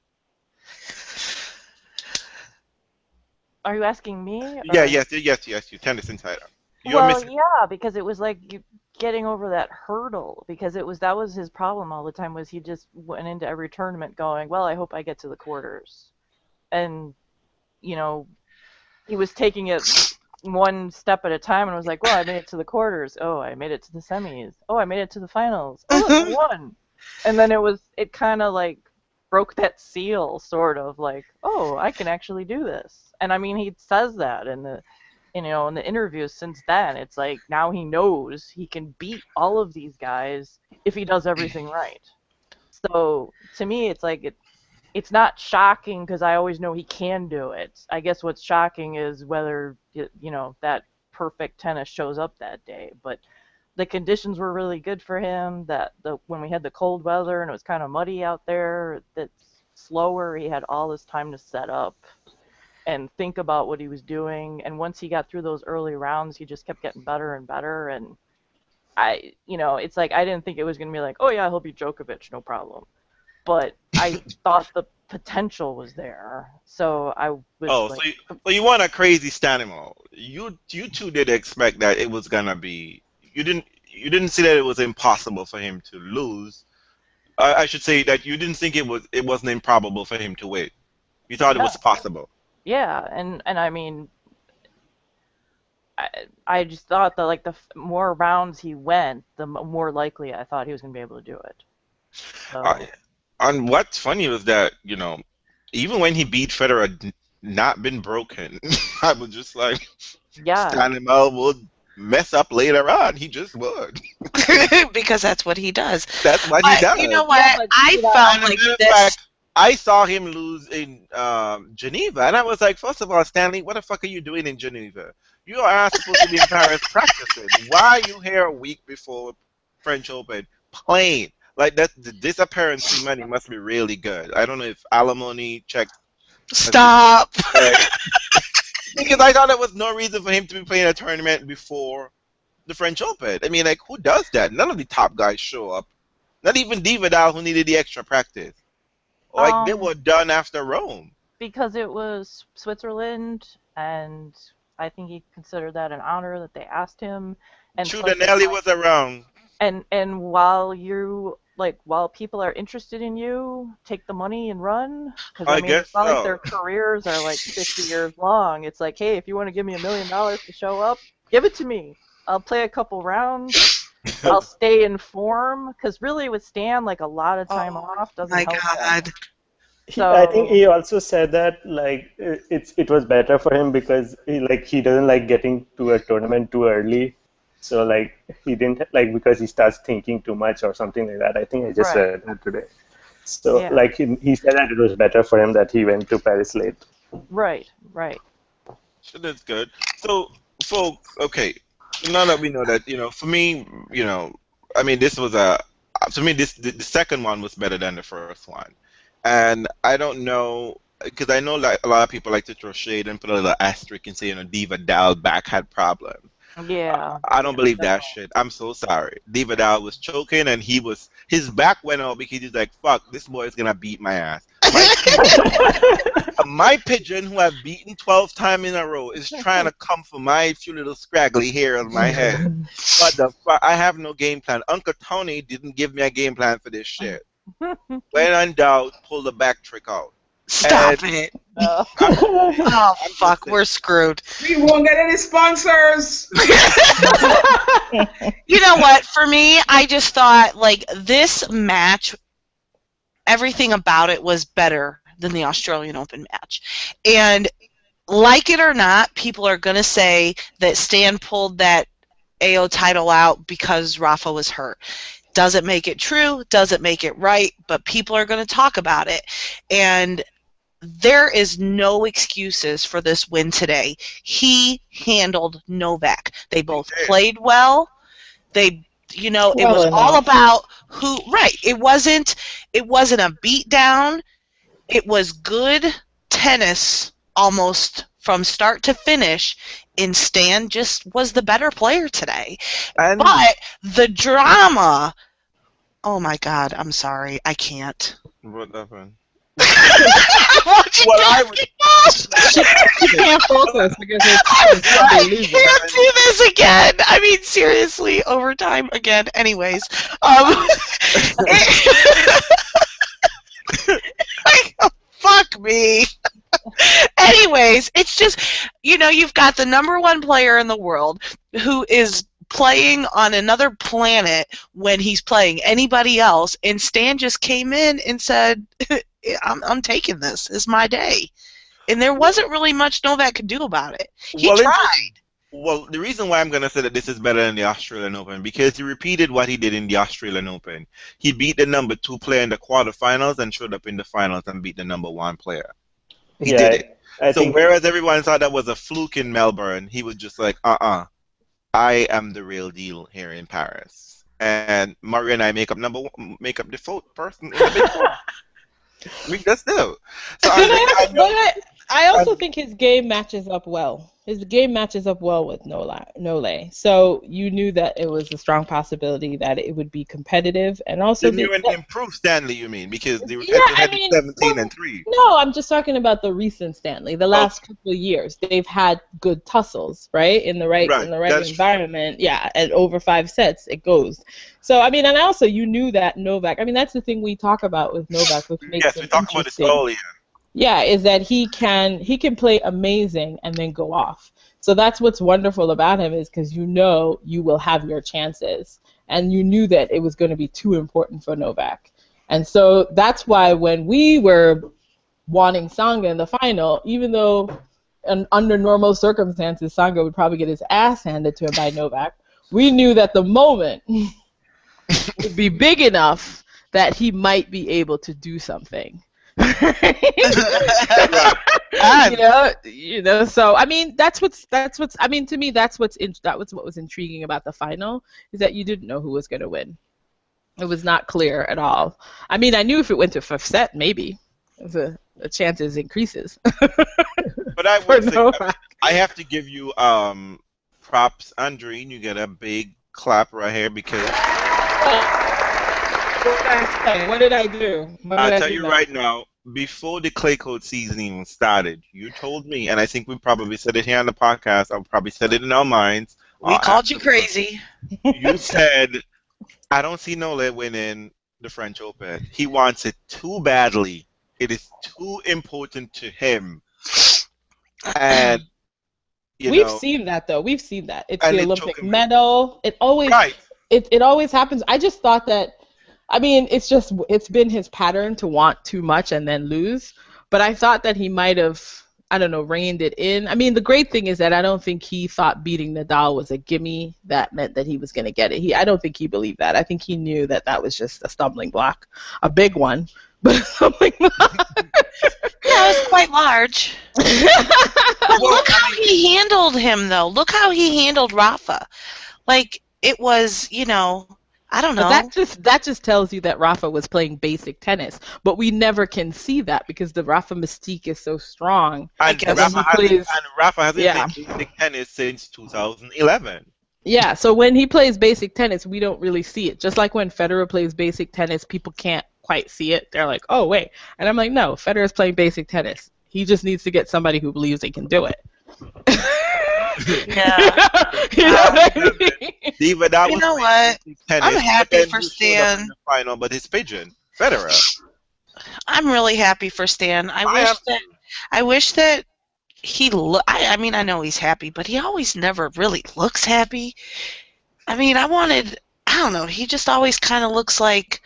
S3: Are you asking me?
S1: Yeah,
S3: or-
S1: yes, you Tennis Insider. You're
S3: Well,
S1: missing.
S3: yeah, because it was like getting over that hurdle, because that was his problem all the time, was he just went into every tournament going, well, I hope I get to the quarters. And, he was taking it one step at a time and was like, well, I made it to the quarters. Oh, I made it to the semis. Oh, I made it to the finals. Oh, look, I won. And then it kind of like broke that seal, sort of like, oh, I can actually do this. And I mean, he says that in the interviews since then. It's like now he knows he can beat all of these guys if he does everything right. So to me, it's like it's not shocking because I always know he can do it. I guess what's shocking is whether that perfect tennis shows up that day. But the conditions were really good for him. When we had the cold weather and it was kind of muddy out there, that's slower. He had all this time to set up and think about what he was doing. And once he got through those early rounds, he just kept getting better and better. And it's like I didn't think it was going to be like, oh yeah, he'll beat Djokovic, no problem. But I thought the potential was there. So I was
S1: So you want a crazy Stanimo. You two did expect that it was gonna be. You didn't see that it was impossible for him to lose. I should say that you didn't think it wasn't improbable for him to win. You thought it was possible.
S3: Yeah, and I mean, I just thought that like the more rounds he went, the more likely I thought he was going to be able to do it. So.
S1: And what's funny was that even when he beat Federer, not been broken, I was just like, Stanley would mess up later on. He just would.
S5: Because that's what he does.
S1: That's what he does.
S5: You know what? I felt like this.
S1: I saw him lose in Geneva, and I was like, first of all, Stanley, what the fuck are you doing in Geneva? You are supposed to be in Paris practicing. Why are you here a week before French Open playing? Like that, the disappearance money must be really good. I don't know if alimony checked.
S5: Stop.
S1: Because I thought there was no reason for him to be playing a tournament before the French Open. I mean, like, who does that? None of the top guys show up. Not even Divadal, who needed the extra practice. Like, they were done after Rome. Because
S3: it was Switzerland, and I think he considered that an honor that they asked him. And
S1: Trudinelli was around.
S3: And while people are interested in you, take the money and run. Because I mean, it's not like their careers are like 50 years long. It's like, hey, if you want to give me $1 million to show up, give it to me. I'll play a couple rounds. I'll stay in form. Because really, with Stan, like a lot of time off doesn't help.
S5: My God.
S3: So,
S2: I think he also said that like it was better for him because he doesn't like getting to a tournament too early. So like he didn't because he starts thinking too much or something like that. I think I just read that today. So like he said that it was better for him that he went to Paris late.
S3: Right.
S1: So that's good. So folks, okay. Now that we know that, for me, I mean, the second one was better than the first one, and I don't know. Because I know like a lot of people like to throw shade and put a little asterisk and say, Divadal back had problems.
S3: Yeah.
S1: I don't believe that shit. I'm so sorry. Divadal was choking and his back went out because he's like, fuck, this boy is gonna beat my ass. My pigeon, who I've beaten 12 times in a row, is trying to come for my few little scraggly hair on my head. What the fuck? I have no game plan. Uncle Tony didn't give me a game plan for this shit. When in doubt, pull the back trick out.
S5: Stop it. Oh, fuck, we're screwed.
S6: We won't get any sponsors.
S5: You know what? For me, I just thought, like, this match, everything about it was better than the Australian Open match. And like it or not, people are going to say that Stan pulled that AO title out because Rafa was hurt. Doesn't make it true, doesn't make it right, but people are going to talk about it. And there is no excuses for this win today. He handled Novak. They both played well. It was all about who. Right. It wasn't a beatdown. It was good tennis almost from start to finish. And Stan just was the better player today. But the drama. Oh my God! I'm sorry. I can't.
S1: What happened?
S4: She can't focus because
S5: I can't do this again. I mean, seriously, overtime again. Anyways, fuck me. Anyways, it's just, you've got the #1 player in the world who is playing on another planet when he's playing anybody else, and Stan just came in and said, I'm taking this. It's my day. And there wasn't really much Novak could do about it. He tried.
S1: Well, the reason why I'm going to say that this is better than the Australian Open, because he repeated what he did in the Australian Open. He beat the #2 player in the quarterfinals and showed up in the finals and beat the #1 player. He did it. So whereas everyone thought that was a fluke in Melbourne, he was just like, I am the real deal here in Paris. And Murray and I make up the fourth person in the Big Four. We just do. So
S4: I also think his game matches up well. His game matches up well with Nole. So you knew that it was a strong possibility that it would be competitive, and also
S1: the new and improved Stanley, you mean? Because they were 17-3.
S4: No, I'm just talking about the recent Stanley. The last couple of years, they've had good tussles, right? In the right environment, true. Yeah. And over 5 sets, it goes. So I mean, and also you knew that Novak. I mean, that's the thing we talk about with Novak, which makes
S1: we talked about this earlier.
S4: Yeah, is that he can play amazing and then go off. So that's what's wonderful about him, is because you will have your chances, and you knew that it was going to be too important for Novak. And so that's why when we were wanting Sanga in the final, even though under normal circumstances Sanga would probably get his ass handed to him by Novak, we knew that the moment would be big enough that he might be able to do something. So I mean, that's what's I mean, to me, that was what was intriguing about the final, is that you didn't know who was going to win. It was not clear at all. I mean, I knew if it went to 5th set, maybe the chances increases.
S1: But I would say, I have to give you props, Andreen. You get a big clap right here because.
S4: What did I do?
S1: I'll tell you right now, before the clay court season even started, you told me, and I think we probably said it here on the podcast, I probably said it in our minds.
S5: We called you crazy.
S1: You said, I don't see Nole winning the French Open. He wants it too badly. It is too important to him. And,
S4: we've seen that, though. We've seen that. It's the Olympic medal. It always, it always happens. I just thought that, I mean, it's been his pattern to want too much and then lose. But I thought that he might have, I don't know, reined it in. I mean, the great thing is that I don't think he thought beating Nadal was a gimme that meant that he was going to get it. I don't think he believed that. I think he knew that that was just a stumbling block, a big one, but a stumbling block.
S5: Yeah, it was quite large. But look how he handled him, though. Look how he handled Rafa. Like, it was, I don't know.
S4: But that just tells you that Rafa was playing basic tennis, but we never can see that because the Rafa mystique is so strong.
S1: And Rafa hasn't played basic tennis since 2011.
S4: Yeah, so when he plays basic tennis, we don't really see it. Just like when Federer plays basic tennis, people can't quite see it. They're like, oh, wait. And I'm like, no, Federer's playing basic tennis. He just needs to get somebody who believes he can do it.
S5: Yeah.
S4: You know what I mean?
S1: You
S5: know what? I'm happy for Stan.
S1: Final, but his pigeon, Federer.
S5: I'm really happy for Stan. I wish that he I mean, I know he's happy, but he always never really looks happy. I mean, I don't know, he just always kind of looks like,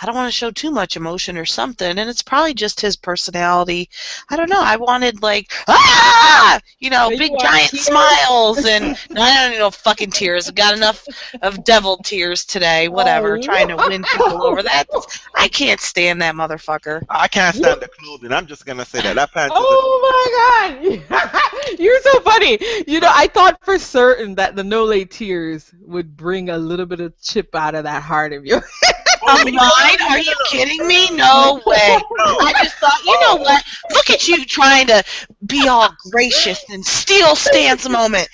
S5: I don't want to show too much emotion or something, and it's probably just his personality. I don't know. I wanted like big giant smiles, and no, I don't need no fucking tears. I've got enough of devil tears today. Whatever, trying to win people over. That I can't stand that motherfucker.
S1: I can't stand the clothing. I'm just gonna say that. That pants.
S4: Oh my god, you're so funny. I thought for certain that the no late tears would bring a little bit of chip out of that heart of yours.
S5: Mine? Are you kidding me? No way. I just thought, you know what? Look at you trying to be all gracious and steal Stan's moment.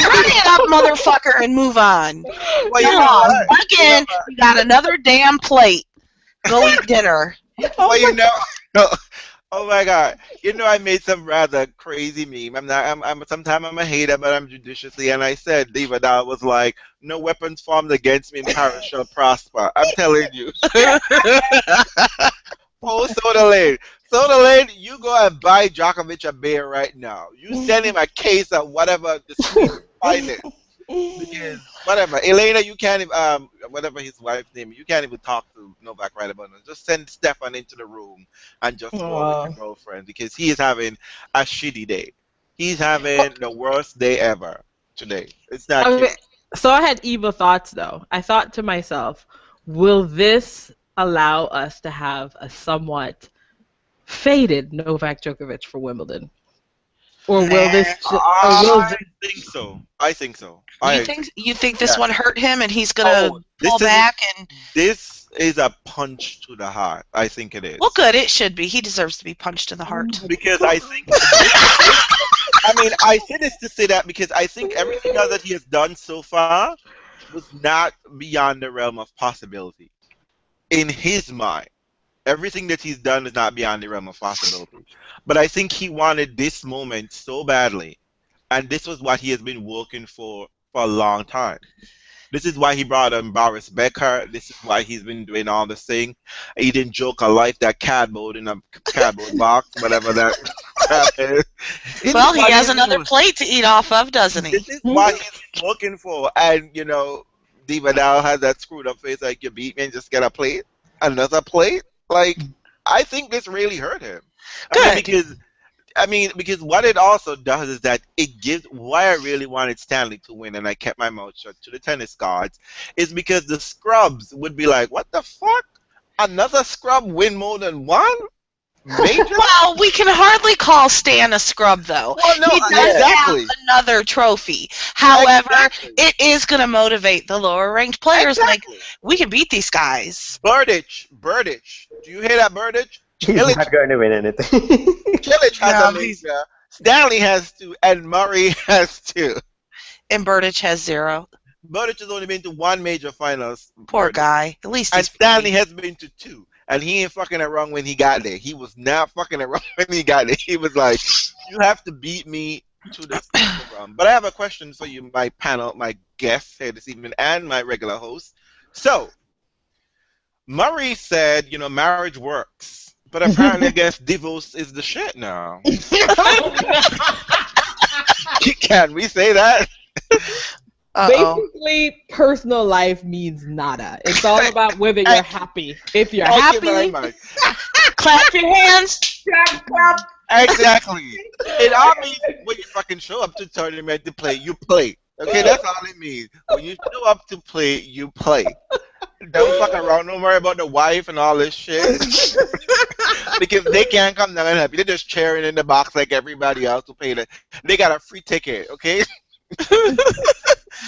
S5: Dry it up, motherfucker, and move on. Come on. Again, you got another damn plate. Go eat dinner.
S1: Oh my god! I made some rather crazy meme. Sometimes I'm a hater, but I'm judiciously. And I said Divadal was like, "No weapons formed against me in Paris shall prosper." I'm telling you. Oh, Soda Lane, you go and buy Djokovic a beer right now. You send him a case of whatever the sweet finest. Because whatever, Elena, you can't even whatever his wife's name, you can't even talk to Novak right about it. Just send Stefan into the room and just go with your girlfriend because he is having a shitty day. He's having the worst day ever today. It's not cute.
S4: So I had evil thoughts though. I thought to myself, will this allow us to have a somewhat faded Novak Djokovic for Wimbledon? Or will this?
S1: I think so.
S5: You think this one hurt him and he's gonna pull back and?
S1: This is a punch to the heart. I think it is.
S5: Well, good. It should be. He deserves to be punched in the heart.
S1: Because I think. I say this to say that because I think everything else that he has done so far was not beyond the realm of possibility. In his mind, everything that he's done is not beyond the realm of possibility. But I think he wanted this moment so badly, and this was what he has been working for a long time. This is why he brought in Boris Becker. This is why he's been doing all this thing. He didn't joke a life that cardboard in a cardboard box, whatever that is.
S5: Well, he has another plate to eat off of, doesn't he?
S1: This is what he's looking for. And, Divadal has that screwed up face like, you beat me and just get a plate? Another plate? Like, I think this really hurt him.
S5: Good.
S1: Because what it also does is that it gives why I really wanted Stanley to win and I kept my mouth shut to the tennis gods is because the scrubs would be like, what the fuck? Another scrub win more than one? Major?
S5: Well, we can hardly call Stan a scrub, though.
S1: Well, no,
S5: he does have another trophy. However, it is going to motivate the lower-ranked players.
S1: Exactly.
S5: Like, we can beat these guys.
S1: Burditch. Do you hear that, Burditch?
S2: He's not going to win anything.
S1: Cilic has a major. Stanley has 2, and Murray has 2.
S5: And Burditch has 0.
S1: Burditch has only been to 1 major finals.
S5: Poor guy. At least
S1: and Stanley has been to 2. And he ain't fucking around when he got there. He was not fucking around when he got there. He was like, you have to beat me to the round. But I have a question for you, my panel, my guests here this evening, and my regular host. So, Murray said, marriage works. But apparently, I guess divorce is the shit now. Can we say that?
S4: Basically, personal life means nada. It's all about whether you're happy. If you're happy,
S5: clap your hands.
S6: Clap.
S1: Exactly. It all means when you fucking show up to tournament to play, you play. Okay, that's all it means. When you show up to play, you play. Don't fuck around. Don't worry about the wife and all this shit. Because they can't come down and help you. They're just cheering in the box like everybody else who paid it. They got a free ticket, okay?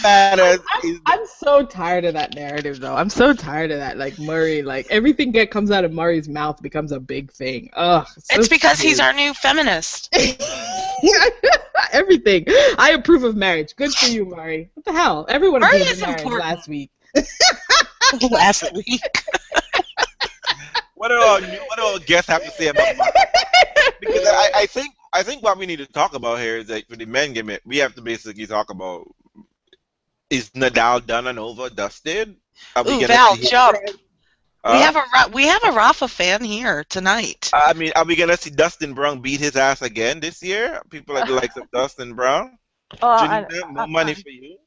S4: I'm so tired of that narrative, though. I'm so tired of that. Like Murray, like everything that comes out of Murray's mouth becomes a big thing. Ugh.
S5: It's because he's our new feminist.
S4: Everything. I approve of marriage. Good for you, Murray. What the hell? Everyone approved of marriage last week.
S5: Last week.
S1: What do our guests have to say about Murray? Because I think what we need to talk about here is that for the men game, we have to basically talk about, is Nadal done and over, dusted?
S5: Val, jump. We have a Rafa fan here tonight.
S1: Are we gonna see Dustin Brown beat his ass again this year? People like the likes of Dustin Brown. More money for you.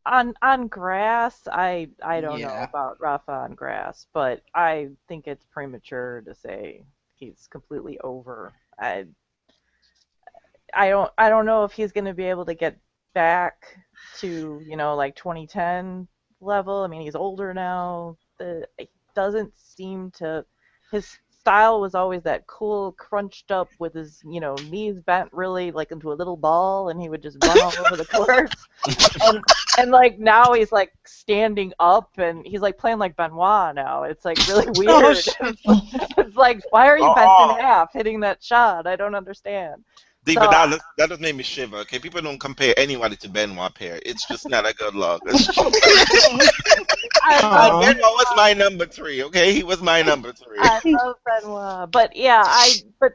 S3: On grass, I don't know
S6: Yeah.
S3: about Rafa on grass, but I think it's premature to say he's completely over. I don't know if he's going to be able to get back to, like 2010 level. I mean, he's older now. He doesn't seem to. His style was always that cool, crunched up with his, knees bent really like into a little ball, and he would just run all over the court. And and like now he's like standing up, and he's like playing like Benoit now. It's like really
S5: Oh,
S3: weird.
S5: shit.
S3: It's like, why are you bent in
S1: Oh,
S3: half hitting that shot? I don't understand. So
S1: David, that just made me shiver. Okay, people don't compare anybody to Benoit Paire. It's just not a good look.
S3: I
S1: And
S3: love
S6: Aw.
S1: Benoit was my number three. Okay, he was my number three.
S3: I love Benoit, but yeah, but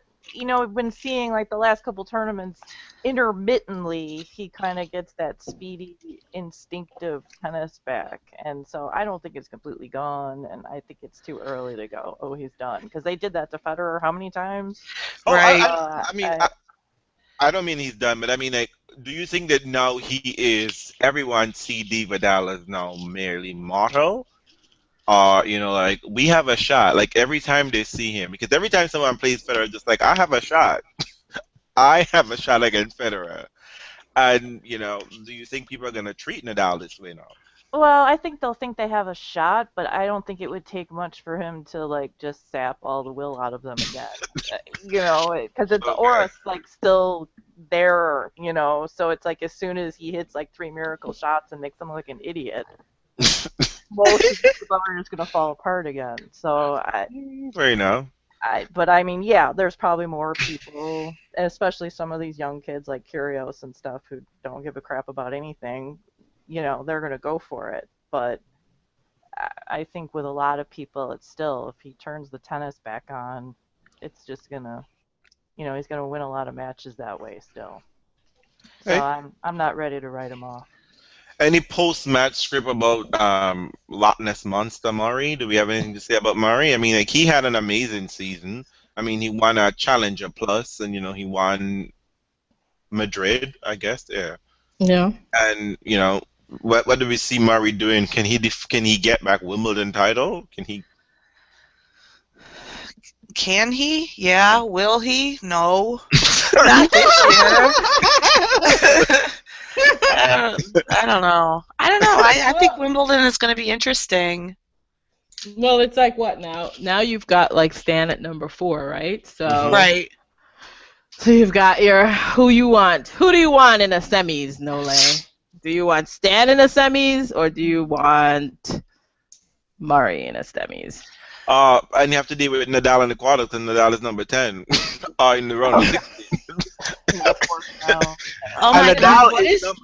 S3: when seeing like the last couple tournaments, intermittently he kind of gets that speedy, instinctive tennis back, and so I don't think it's completely gone, and I think it's too early to go, oh, he's done, because they did that to Federer how many times?
S1: Oh,
S5: Right.
S1: I mean, I don't mean he's done, but I mean, like, do you think that now he is? Everyone see Divadal as now merely mortal, or like we have a shot. Like every time they see him, because every time someone plays Federer, just like I have a shot. I have a shot against Federer. And, do you think people are going to treat Nadal this way now?
S3: Well, I think they'll think they have a shot, but I don't think it would take much for him to like just sap all the will out of them again. Because it's
S1: Okay.
S3: aura's like still there, so it's like as soon as he hits like three miracle shots and makes them look like an idiot, most people are just gonna fall apart again. So
S1: Fair enough.
S3: but I mean, yeah, there's probably more people, and especially some of these young kids like Kyrgios and stuff who don't give a crap about anything. They're gonna go for it. But I think with a lot of people, it's still, if he turns the tennis back on, it's just gonna, he's gonna win a lot of matches that way still. So
S1: Hey,
S3: I'm not ready to write him off.
S1: any post-match script about Loch Ness Monster Murray? Do we have anything to say about Murray? I mean, like he had an amazing season. I mean, he won a Challenger Plus, and he won Madrid, I guess. Yeah.
S4: Yeah.
S1: And what do we see Murray doing? Can he get back Wimbledon title? Can he?
S5: Can he? Yeah. Will he? No. Not this year. I don't know. I think Wimbledon is going to be interesting.
S4: Well, it's like what now? Now you've got like Stan at number 4, right? So
S1: Mhm.
S5: Right.
S4: so you've got your who you want. Who do you want in the semis, Nole? Do you want Stan in the semis or do you want Murray in the semis?
S1: And you have to deal with Nadal in the quarters, and Nadal is number 10 in the round of 16.
S3: Of course, now.
S5: Oh
S1: And
S5: my God.
S1: Nadal is number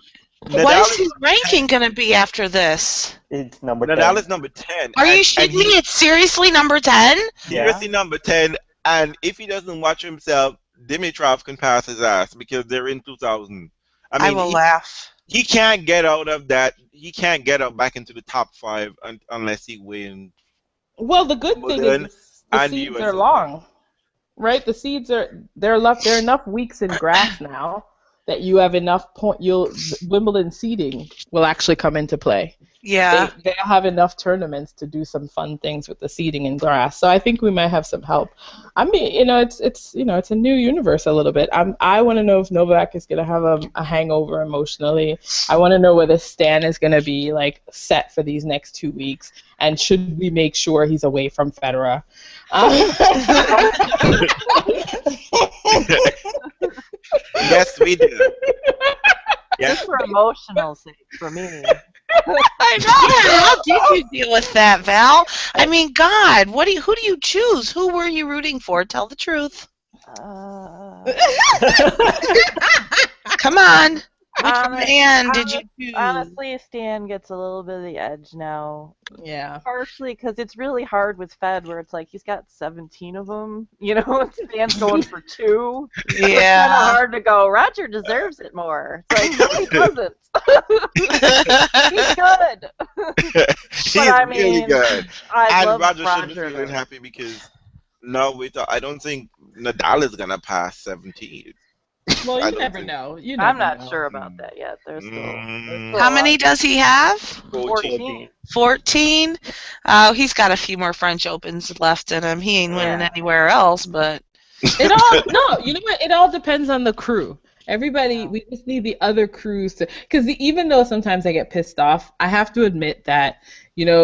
S5: What
S1: Nadal
S5: is
S1: is
S5: his ranking going to be after this?
S2: It's number
S1: Nadal
S2: 10.
S1: is number 10.
S5: Are you
S1: and
S5: shitting me? It's seriously number 10?
S2: Yeah.
S1: seriously number 10. And if he doesn't watch himself, Dimitrov can pass his ass because they're in 2000. I
S5: I
S1: mean,
S5: will laugh.
S1: he can't get out of that. He can't get up back into the top 5 unless he wins
S4: Well, the good thing
S1: Wimbledon
S4: is the
S1: and the
S4: seeds
S1: US
S4: are
S1: Open.
S4: long, right? The seeds they're left. There are enough weeks in grass now that you have enough Wimbledon seeding will actually come into play.
S5: Yeah.
S4: They'll have enough tournaments to do some fun things with the seeding in grass. So I think we might have some help. I mean, it's a new universe a little bit. I want to know if Novak is gonna have a hangover emotionally. I want to know whether Stan is gonna be like set for these next 2 weeks, and should we make sure he's away from Federer?
S1: Yes, we do. Yes.
S3: Just for emotional sake, for me.
S5: I know. How did you deal with that, Val? I mean, God, who do you choose? Who were you rooting for? Tell the truth. Come on. Which man did you choose?
S3: Honestly, Stan gets a little bit of the edge now.
S4: Yeah.
S3: Partially because it's really hard with Fed, where it's like he's got 17 of them, and Stan's going for 2. It's kind of
S5: Yeah.
S3: hard to go, Roger deserves it more. It's like, no, he doesn't. He's good.
S1: He's
S3: But I
S1: really
S3: mean,
S1: good.
S3: I
S1: And
S3: love
S1: Roger should
S3: Roger.
S1: be feeling happy because no, I don't think Nadal is gonna pass 17.
S4: Well,
S1: I
S4: you
S1: don't
S4: never
S1: think.
S4: know. You
S3: I'm
S4: never
S3: not
S4: know.
S3: sure about that yet. There's still
S1: Mm,
S5: How many does he have?
S1: 14.
S3: 14.
S5: 14. He's got a few more French Opens left in him. He ain't winning
S3: Yeah.
S5: anywhere else, but
S4: It all no, you know what? It all depends on the crew. Everybody,
S3: Yeah.
S4: we just need the other crews to, because even though sometimes I get pissed off, I have to admit that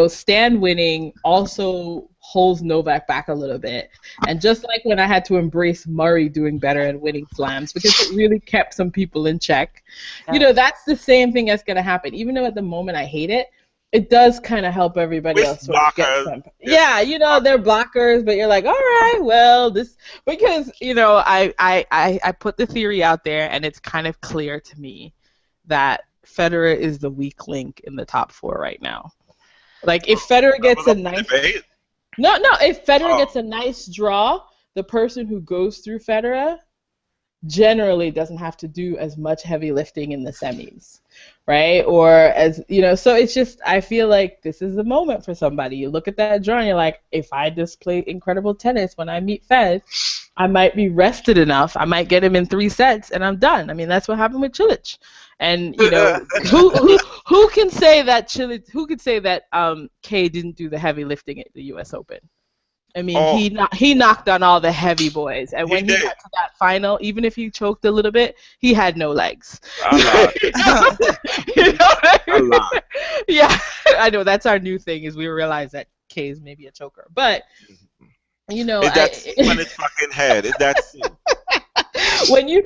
S4: Stan winning also holds Novak back a little bit. And just like when I had to embrace Murray doing better and winning slams because it really kept some people in check,
S3: Yeah.
S4: that's the same thing that's gonna happen. Even though at the moment I hate it, it does kind of help everybody
S1: With
S4: else sort of get
S1: blockers.
S4: some.
S1: Yes,
S4: Yeah, they're blockers, but you're like, all right, well, this because I put the theory out there, and it's kind of clear to me that Federer is the weak link in the top four right now. Like if Federer
S1: that
S4: gets
S1: was
S4: a
S1: up for
S4: nice
S1: debate.
S4: no, if Federer
S1: Oh.
S4: gets a nice draw, the person who goes through Federer generally doesn't have to do as much heavy lifting in the semis, right? Or as so it's just I feel like this is the moment for somebody. You look at that draw and you're like, if I just play incredible tennis when I meet Fed, I might be rested enough. I might get him in 3 sets and I'm done. I mean, that's what happened with Cilic. And who can say that Cilic? Who could say that Kay didn't do the heavy lifting at the U.S. Open? I mean,
S1: Oh.
S4: he knocked on all the heavy boys, and when he
S1: did.
S4: got to that final, even if he choked a little bit, he had no legs.
S1: A lot.
S4: You know what I
S1: A
S4: mean?
S1: lot.
S4: Yeah, I know that's our new thing is we realize that Kay is maybe a choker, but
S1: Is that soup on his fucking head? Is that soup?
S4: when you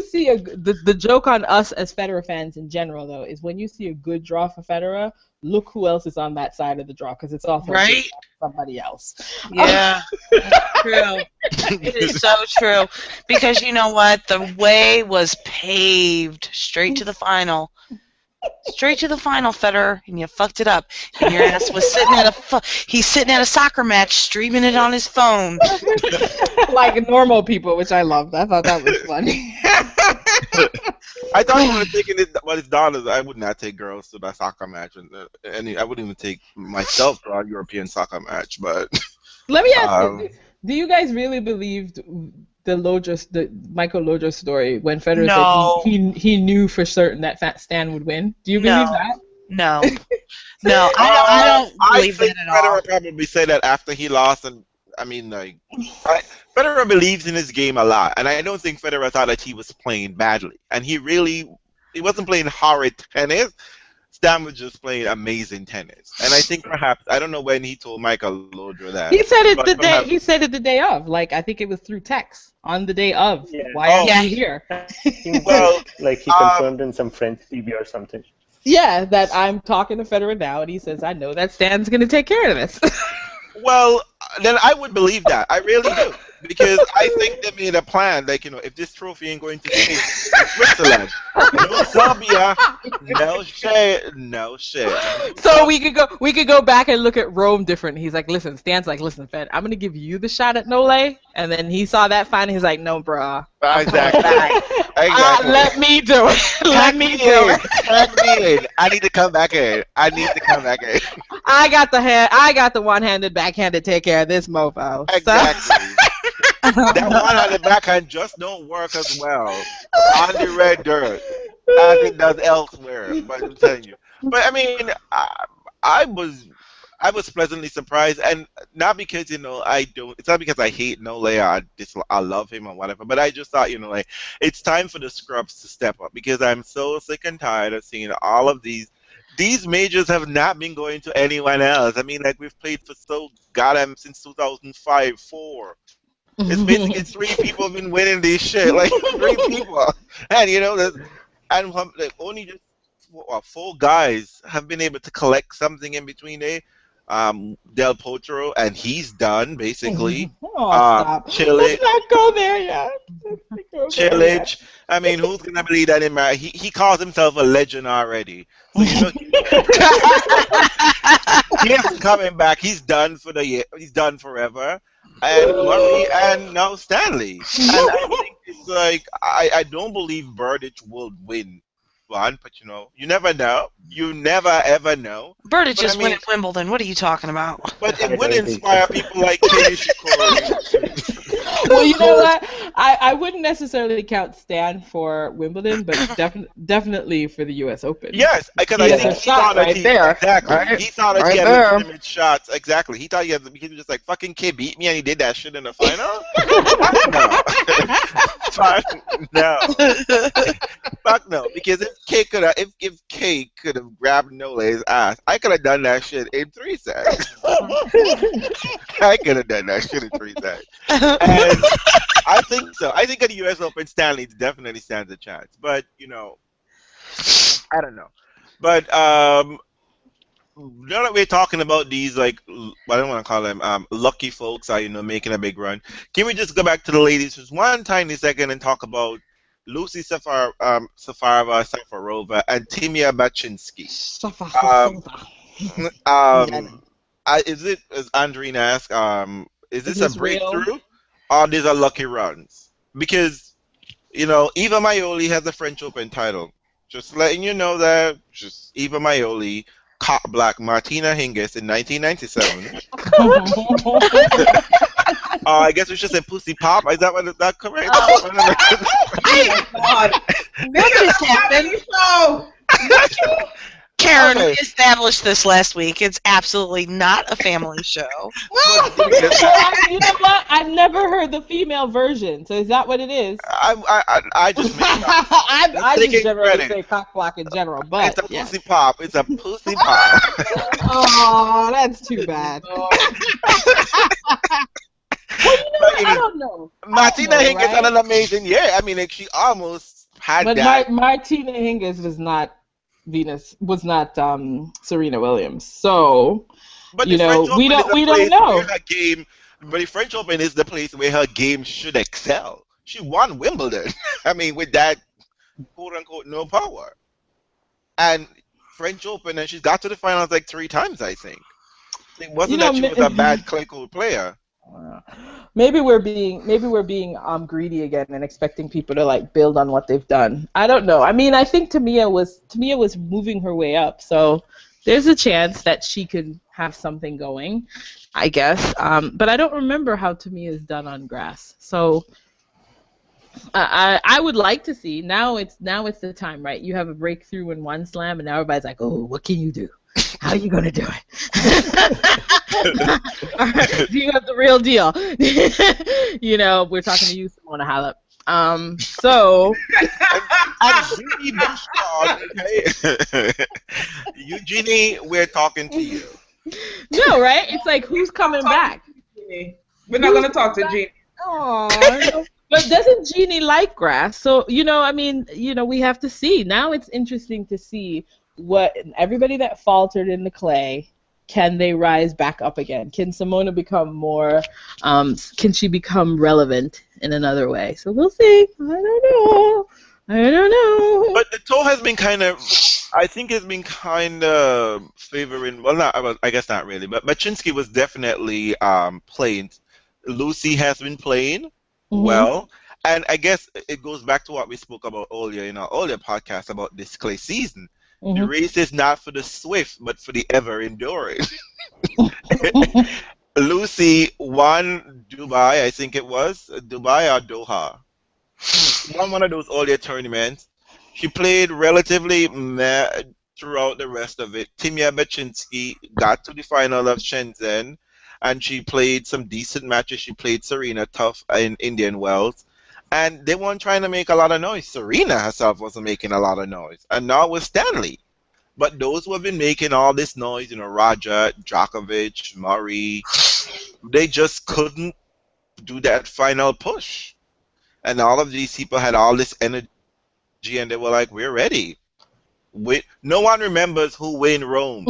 S4: see the joke on us as Federer fans in general though is when you see a good draw for Federer, look who else is on that side of the draw because it's also
S5: right?
S4: somebody else.
S5: Yeah, true. It is so true because you know what? The way was paved straight to the final. Straight to the final, Federer, and you fucked it up. And your ass was sitting at he's sitting at a soccer match, streaming it on his phone.
S4: Like normal people, which I loved. I thought that was funny.
S1: I thought he was taking it with his daughters. I would not take girls to that soccer match, and I wouldn't even take myself to a European soccer match. But
S4: Let me ask you: do you guys really believed the Michael Lodros story when Federer
S5: No.
S4: said he knew for certain that Stan would win? Do you believe that?
S5: No. No, I don't believe that at all.
S1: Federer probably said that after he lost, and I mean, Federer believes in his game a lot, and I don't think Federer thought that he was playing badly, and he wasn't playing horrid tennis. Stan was just playing amazing tennis, and I think perhaps I don't know when he told Michael Lodro that
S4: He said it
S1: but
S4: the day.
S1: perhaps-
S4: He said it the day of. Like I think it was through text on the day of.
S2: Yeah.
S4: Why aren't
S5: Yeah.
S4: you here?
S1: Well,
S2: Like he confirmed in some French TV or something.
S4: Yeah, that I'm talking to Federer now, and he says I know that Stan's gonna take care of this.
S1: Well, then I would believe that. I really do. Because I think they made a plan, like, if this trophy ain't going to stay in Switzerland, no Serbia, no shit.
S4: So we could go back and look at Rome different. He's like, listen, Stan's like, listen, Fed, I'm gonna give you the shot at Nole, and then he saw that final. He's like, no, bruh.
S1: Exactly.
S4: Let me do it. Let me do it.
S1: Tag me in. I need to come back in.
S4: I got the one-handed backhand to take care of this mofo. So-
S1: Exactly. That one-handed backhand just don't work as well on the red dirt as it does elsewhere. But I'm telling you. But I mean, I was pleasantly surprised, and not because it's not because I hate Nole or I love him or whatever, but I just thought it's time for the scrubs to step up because I'm so sick and tired of seeing all of these majors have not been going to anyone else. I mean, like we've played for since 2005-4. It's basically 3 people have been winning this shit, like 3 people, and only just 4 guys have been able to collect something in between Del Potro, and he's done basically.
S4: Stop.
S1: Cilic.
S4: Let's not go there yet.
S1: Cilic. I mean, who's gonna believe that in America? He calls himself a legend already. So he isn't coming back. He's done for the year. He's done forever. And Murray and now Stanley. And I think it's like I don't believe Berdych will win one, but you never know. You never ever know.
S5: Berdych
S1: But
S5: just
S1: I mean-
S5: win at Wimbledon. What are you talking about?
S1: But it would inspire people like Kenny Shikori.
S4: Well, you know what? I wouldn't necessarily count Stan for Wimbledon, but definitely for the U.S. Open.
S1: Yes, because
S4: He
S1: I
S4: has
S1: think
S4: a
S1: he
S4: shot
S1: thought that
S4: right
S1: he
S4: there.
S1: exactly
S4: Right?
S1: he thought that he
S4: Right
S1: had
S4: there.
S1: legitimate shots. Exactly, he thought he was just like fucking K beat me and he did that shit in the final. No, fuck no, fuck no. Because if K could have grabbed Nole's ass, I could have done that shit in 3 sets. I could have done that shit in 3 sets. And I think so. I think at the U.S. Open, Stanley definitely stands a chance. But I don't know. But now that we're talking about these, like, I don't want to call them lucky folks are making a big run. Can we just go back to the ladies just one tiny second and talk about Lucy Safarova, and Timea Baczynski? As Andreen asked, is
S4: Is
S1: this a
S4: this real?
S1: breakthrough or these are lucky runs? Because Eva Maioli has the French Open title. Just letting you know that Eva Maioli caught black Martina Hingis in 1997. I guess we should say Pussy Pop. Is that correct?
S6: God.
S5: Nobody's happened. Karen, we established this last week. It's absolutely not a family show.
S4: You know what? I've never heard the female version. So is that what it is?
S1: I just made it up.
S4: I just
S1: taking
S4: generally
S1: credit.
S4: say cock block in general, but
S1: It's a pussy pop. It's a pussy pop.
S4: Oh, that's too bad. Well, what? I don't know.
S1: Martina Hingis
S4: right?
S1: had an amazing year. I mean, she almost had
S4: But
S1: that.
S4: Martina Hingis was not Serena Williams. So,
S1: But
S4: we
S1: the French Open
S4: we
S1: is a
S4: don't
S1: place
S4: know.
S1: where her game. But the French Open is the place where her game should excel. She won Wimbledon. I mean, with that quote unquote no power, and French Open, and she's got to the finals like 3 times, I think. It wasn't that she was a bad clay court player.
S4: Maybe we're being greedy again and expecting people to like build on what they've done. I don't know. I mean, I think Tamia was moving her way up, so there's a chance that she could have something going, I guess. But I don't remember how Tamia is done on grass. So I would like to see. Now it's the time, right? You have a breakthrough in one slam, and now everybody's like, oh, what can you do? How are you gonna do it? Do you have the real deal? We're talking to you, Simona Halep. So
S1: And Eugenie Bouchard, okay? Eugenie, we're talking to you.
S4: No, right? It's like, who's coming back?
S6: We're not going to talk to Jean.
S4: Oh, but doesn't Jeannie like grass? So, we have to see. Now it's interesting to see what everybody that faltered in the clay, can they rise back up again? Can Simona become more, can she become relevant in another way? So we'll see. I don't know.
S1: But the toe has been I think it's been kind of favoring, I guess not really, but Baczynski was definitely playing. Lucy has been playing well, and I guess it goes back to what we spoke about earlier in our earlier podcast about this clay season. The race is not for the swift, but for the ever-enduring. Lucy won Dubai, I think it was. Dubai or Doha. Won one of those earlier tournaments. She played relatively mad throughout the rest of it. Timea Baczynski got to the final of Shenzhen, and she played some decent matches. She played Serena tough in Indian Wells. And they weren't trying to make a lot of noise. Serena herself wasn't making a lot of noise. And now with Stanley. But those who have been making all this noise, Roger, Djokovic, Murray, they just couldn't do that final push. And all of these people had all this energy and they were like, we're ready. No one remembers who win Rome.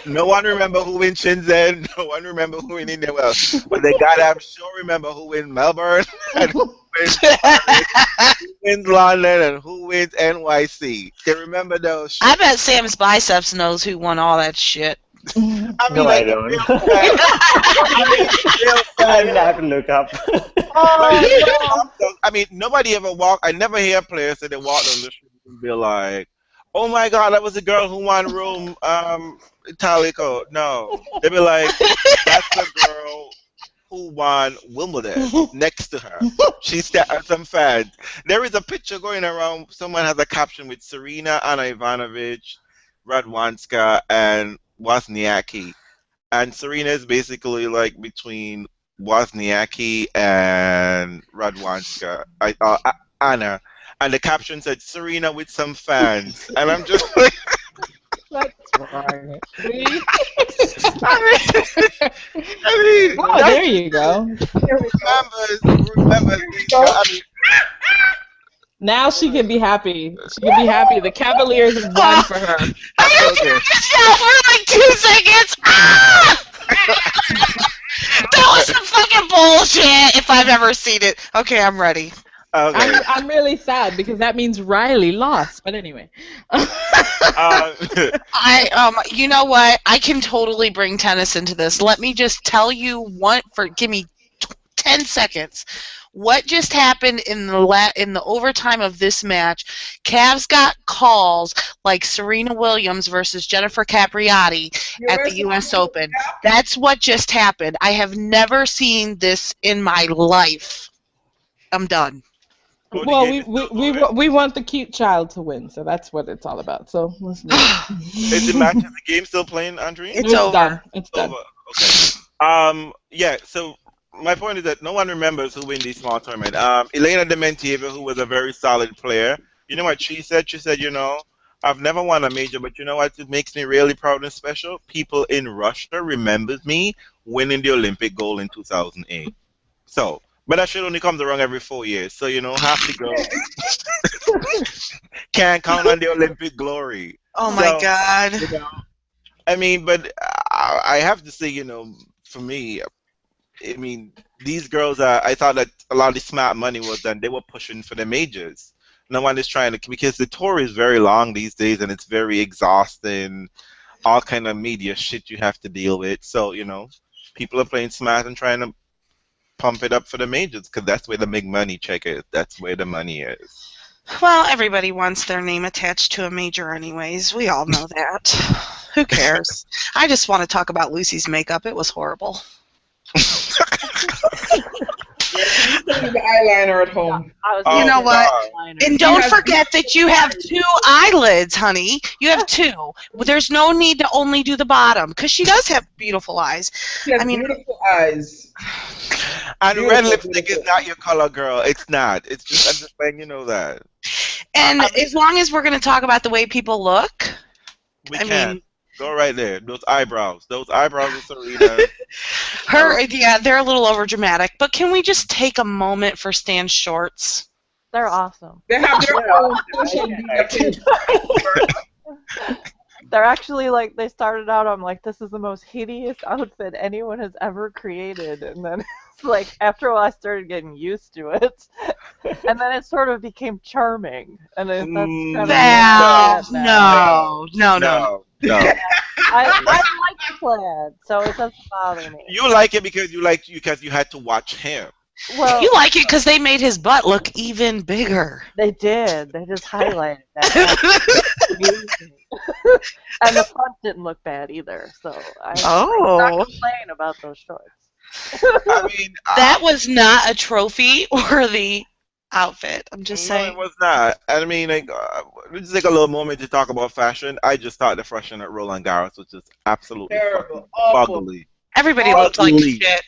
S1: No one remember who win Shenzhen. No one remember who win India Wells. But they gotta sure remember who win Melbourne and who wins London and who wins NYC. They remember those.
S5: I bet Sam's biceps knows who won all that shit.
S2: I don't. I'm gonna have to look up.
S1: I mean, nobody ever I never hear a player say they walked on the street and be like, oh my God, that was the girl who won Rome Italico. No. They'd be like, that's the girl who won Wimbledon next to her. She stared some fans. There is a picture going around. Someone has a caption with Serena, Anna Ivanovic, Radwanska, and Wozniacki. And Serena is basically like between Wozniacki and Radwanska. Anna. And the caption said Serena with some fans. And I'm just like,
S4: That's right. See?
S1: I mean,
S4: Oh, there you go.
S1: remember, I mean,
S4: Now she can be happy. She can be happy. The Cavaliers have won for her.
S5: I
S1: okay.
S5: didn't just yell for like 2 seconds. Ah! That was some fucking bullshit if I've ever seen it. Okay, I'm ready.
S1: Okay.
S4: I'm really sad because that means Riley lost. But anyway.
S5: You know what? I can totally bring tennis into this. Let me just tell you give me 10 seconds. What just happened in the overtime of this match? Cavs got calls like Serena Williams versus Jennifer Capriati at the U.S. Open. That's what just happened. I have never seen this in my life. I'm done.
S4: Well, we want the cute child to win, so that's what it's all about. So let's do it.
S1: Is the game still playing, Andre?
S5: It's over.
S4: Done. It's done.
S1: Okay. Yeah. So my point is that no one remembers who win these small tournaments. Elena Dementieva, who was a very solid player. You know what she said? She said, I've never won a major, but you know what? It makes me really proud and special. People in Russia remembers me winning the Olympic gold in 2008. So. But that shit only comes around every 4 years. So, half the girls can't count on the Olympic glory.
S5: Oh, my God.
S1: I mean, but I have to say, for me, I mean, these girls, I thought that a lot of the smart money was done. They were pushing for the majors. No one is trying to, because the tour is very long these days and it's very exhausting. All kind of media shit you have to deal with. So, people are playing smart and trying to pump it up for the majors because that's where the big money check is. That's where the money is.
S5: Well, everybody wants their name attached to a major anyways. We all know that. Who cares? I just want to talk about Lucy's makeup. It was horrible.
S6: The eyeliner at home.
S5: You know what? And don't forget that you have 2 eyelids, honey. You have 2. There's no need to only do the bottom because she does have beautiful eyes.
S6: She has beautiful eyes.
S1: And red lipstick is not your color, girl. It's not. It's just, I'm just letting you know that.
S5: And as long as we're going to talk about the way people look,
S1: I mean, go right there. Those eyebrows of Serena.
S5: They're a little over dramatic. But can we just take a moment for Stan's shorts?
S3: They're awesome.
S6: They have their own social media page.
S3: They're actually like, they started out, I'm like, this is the most hideous outfit anyone has ever created. And then it's like, after a while, I started getting used to it. And then it sort of became charming. And that's kind of
S5: No.
S3: I like the plaid, so it doesn't bother me.
S1: You like it because you had to watch him.
S3: Well,
S5: you like it because they made his butt look even bigger.
S3: They did. They just highlighted that. And the front didn't look bad either, so I'm not complaining about those shorts.
S1: I mean,
S5: that was not a trophy-worthy outfit. I'm just saying.
S1: No, it was not. I mean, let's take a little moment to talk about fashion. I just thought the fashion at Roland Garros was just absolutely
S6: terrible,
S1: ugly.
S5: Everybody looked like shit.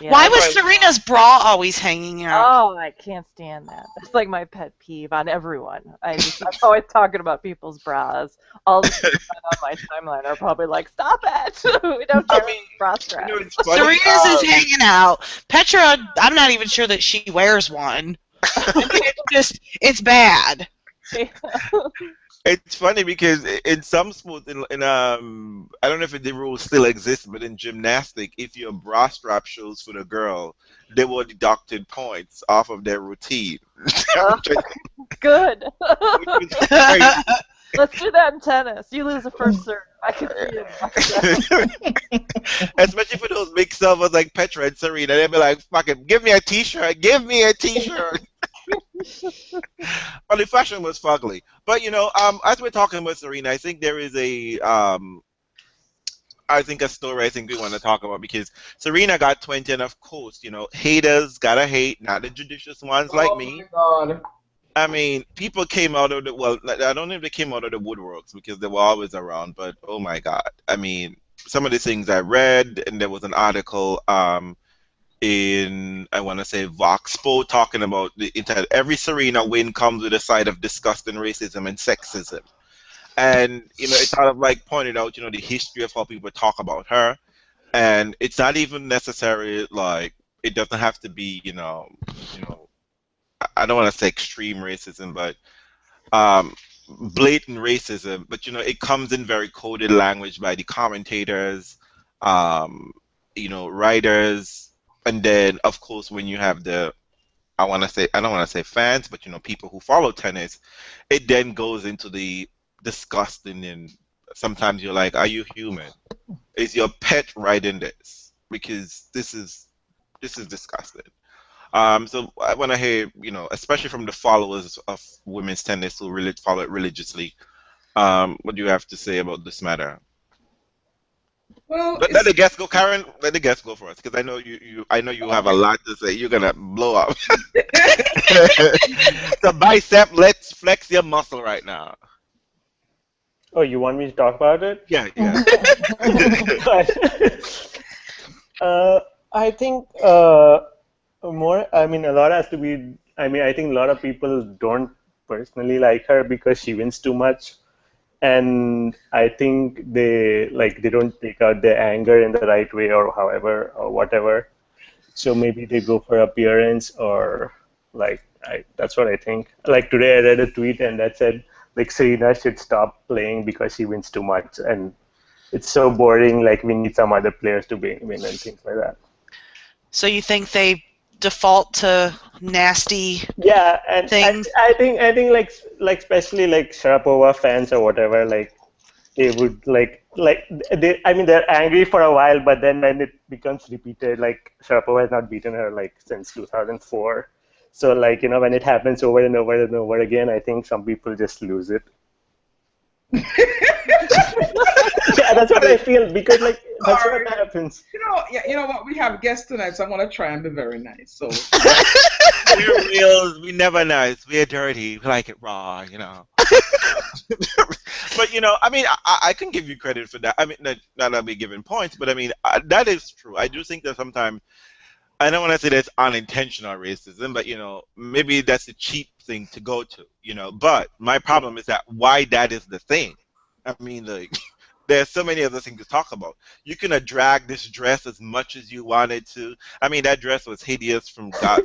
S5: Yeah. Why was Serena's bra always hanging out?
S3: Oh, I can't stand that. That's like my pet peeve on everyone. I'm always talking about people's bras. All the people on my timeline are probably like, stop it! We don't care bra straps.
S5: Serena's is hanging out. Petra, I'm not even sure that she wears one. It's bad.
S1: It's funny because in some sports, I don't know if the rules still exist, but in gymnastics, if your bra strap shows for the girl, they were deducted points off of their routine.
S3: Good. Let's do that in tennis. You lose the first serve. I can see it.
S1: Especially for those big servers like Petra and Serena, they'd be like, "Fuck it, give me a T-shirt, give me a T-shirt." But the fashion was fugly. But as we're talking about Serena, I think there is a I think a story I think we want to talk about because Serena got 20, and of course, haters gotta hate, not the judicious ones like
S6: Oh my
S1: me.
S6: God.
S1: I mean, people came out of the well, I don't know if they came out of the woodworks because they were always around, but oh my God. I mean, some of the things I read, and there was an article in I want to say Voxpo talking about the entire every Serena win comes with a side of disgust and racism and sexism. And it sort of like pointed out, the history of how people talk about her. And it's not even necessary like it doesn't have to be, I don't want to say extreme racism, but blatant racism, but it comes in very coded language by the commentators, um, writers, and then of course when you have the I don't want to say fans, but people who follow tennis, it then goes into the disgusting and sometimes you're like, are you human? Is your pet right in this? Because this is disgusting. So I want to hear, especially from the followers of women's tennis who really follow it religiously, what do you have to say about this matter?
S6: Well,
S1: Let the guests go, Karen. Let the guests go for us, because I know I know you have a lot to say. You're gonna blow up. So bicep, let's flex your muscle right now.
S2: Oh, you want me to talk about it?
S1: Yeah, yeah.
S2: I think more. I mean, a lot has to be. I mean, I think a lot of people don't personally like her because she wins too much, and I think they don't take out their anger in the right way or however or whatever. So maybe they go for appearance or that's what I think. Like today I read a tweet and that said like Serena should stop playing because she wins too much and it's so boring, like we need some other players to win and things like that.
S5: So you think they default to nasty
S2: Yeah, and
S5: things?
S2: I think like especially like Sharapova fans or whatever, like they would they I mean they're angry for a while, but then when it becomes repeated, like Sharapova has not beaten her like since 2004. So like when it happens over and over and over again, I think some people just lose it. Yeah, that's what I feel because like that's
S6: sorry.
S2: what happens.
S6: Yeah, you know what? We have guests tonight, so I'm gonna try and be very nice. So
S1: We're real. We never nice. We're dirty. We like it raw. But I mean, I can give you credit for that. I mean, not that be giving points, but I mean, that is true. I do think that sometimes I don't want to say that's unintentional racism, but maybe that's a cheap thing to go to. But my problem is that why that is the thing. I mean, like, there's so many other things to talk about. You can drag this dress as much as you wanted to. I mean, that dress was hideous from God,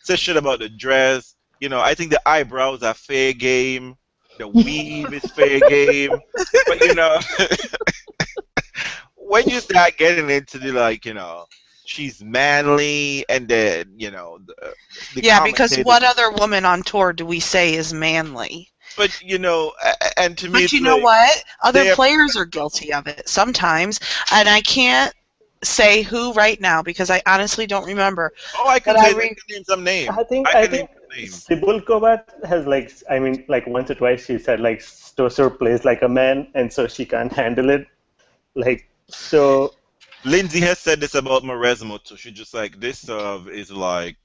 S1: say shit about the dress. I think the eyebrows are fair game. The weave is fair game. But when you start getting into the she's manly, and then the
S5: Yeah, because
S1: commentators.
S5: what other woman on tour do we say is manly?
S1: But and to me,
S5: But
S1: it's
S5: you know
S1: like,
S5: what? Other
S1: they're-
S5: players are guilty of it sometimes, and I can't say who right now because I honestly don't remember.
S1: oh, I can
S5: But
S1: say
S5: I
S1: I can name some names.
S2: I think
S1: I
S2: I
S1: can name
S2: think
S1: some names.
S2: Sibulkova has like once or twice she said like Stosur plays like a man and so she can't handle it. Like so
S1: Lindsay has said this about Maresmo too. She just like this serve is like,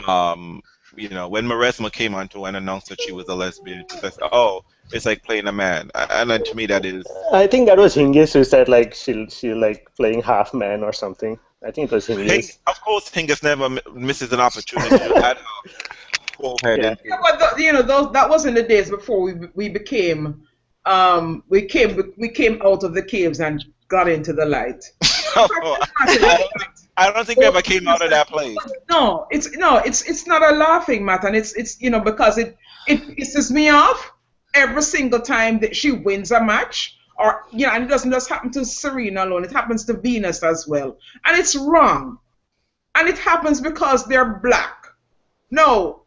S1: um, when Maresmo came on to and announced that she was a lesbian, she says, "Oh, it's like playing a man," and then to me that is.
S2: I think that was Hingis who said like she like playing half man or something. I think it was Hingis.
S1: Of course, Hingus never misses an opportunity to add her forehead
S2: Yeah.
S1: into.
S6: yeah, but those that was in the days before we became we came out of the caves and got into the light.
S1: I don't think we ever came out of that place.
S6: No, it's not a laughing matter, and it's because it pisses me off every single time that she wins a match, or and it doesn't just happen to Serena alone; it happens to Venus as well, and it's wrong, and it happens because they're black. No,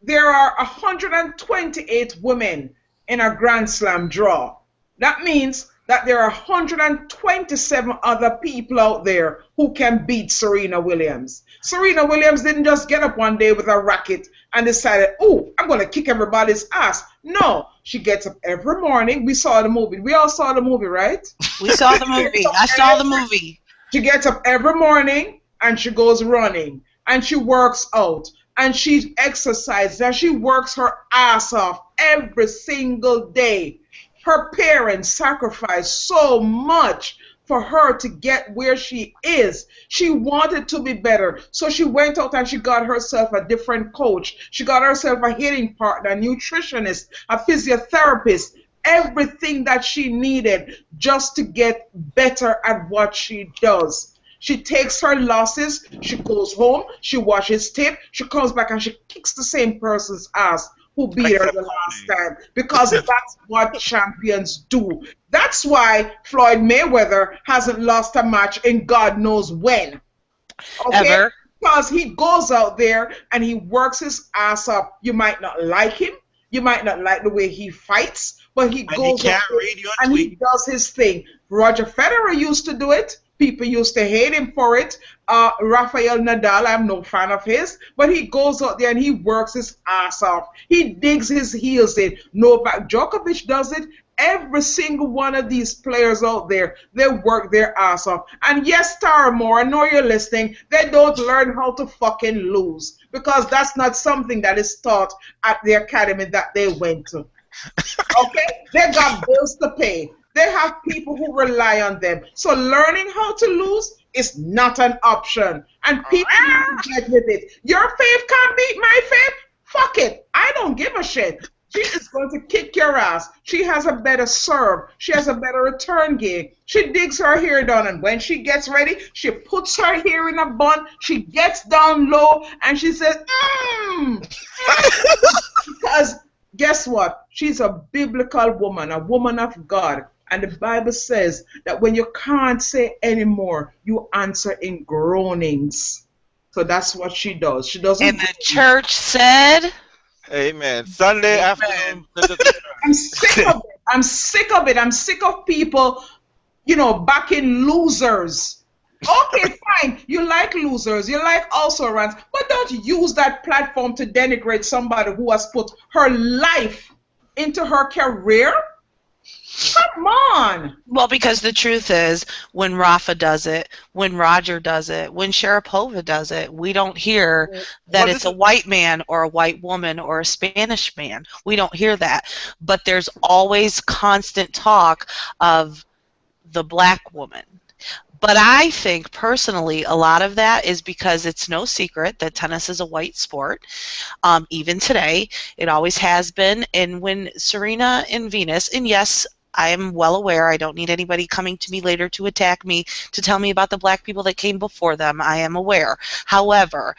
S6: there are 128 women in a Grand Slam draw. That means that there are 127 other people out there who can beat Serena Williams. Serena Williams didn't just get up one day with a racket and decided, oh, I'm going to kick everybody's ass. No, she gets up every morning. We saw the movie. We all saw the movie, right?
S5: We saw the movie. I saw the movie.
S6: She gets up every morning and she goes running and she works out and she exercises and she works her ass off every single day. Her parents sacrificed so much for her to get where she is. She wanted to be better. So she went out and she got herself a different coach. She got herself a hitting partner, a nutritionist, a physiotherapist, everything that she needed just to get better at what she does. She takes her losses, she goes home, she watches tape, she comes back and she kicks the same person's ass who beat her the last time, because that's what champions do. That's why Floyd Mayweather hasn't lost a match in God knows when. Okay?
S5: Ever.
S6: Because he goes out there and he works his ass up. You might not like him, you might not like the way he fights, but he goes out there and he does his thing. Roger Federer used to do it. People used to hate him for it. Rafael Nadal, I'm no fan of his, but he goes out there and he works his ass off. He digs his heels in. Novak Djokovic does it. Every single one of these players out there, they work their ass off. And yes, Tara Moore, I know you're listening, they don't learn how to fucking lose, because that's not something that is taught at the academy that they went to. Okay? They got bills to pay. They have people who rely on them. So learning how to lose is not an option. And people need to get with it. Your fave can't beat my fave? Fuck it. I don't give a shit. She is going to kick your ass. She has a better serve. She has a better return game. She digs her hair down, and when she gets ready, she puts her hair in a bun. She gets down low, and she says, because guess what? She's a biblical woman, a woman of God. And the Bible says that when you can't say anymore, you answer in groanings. So that's what she does. She doesn't.
S5: And the church said,
S1: Amen. Sunday afternoon.
S6: I'm sick of it. I'm sick of it. I'm sick of people, backing losers. Okay, fine. You like losers. You like also rants. But don't use that platform to denigrate somebody who has put her life into her career. Come on.
S5: Well, because the truth is, when Rafa does it, when Roger does it, when Sharapova does it, we don't hear that it's a white man or a white woman or a Spanish man. We don't hear that. But there's always constant talk of the black woman. But I think, personally, a lot of that is because it's no secret that tennis is a white sport. Even today, it always has been. And when Serena and Venus, and yes, I am well aware, I don't need anybody coming to me later to attack me to tell me about the black people that came before them. I am aware. However,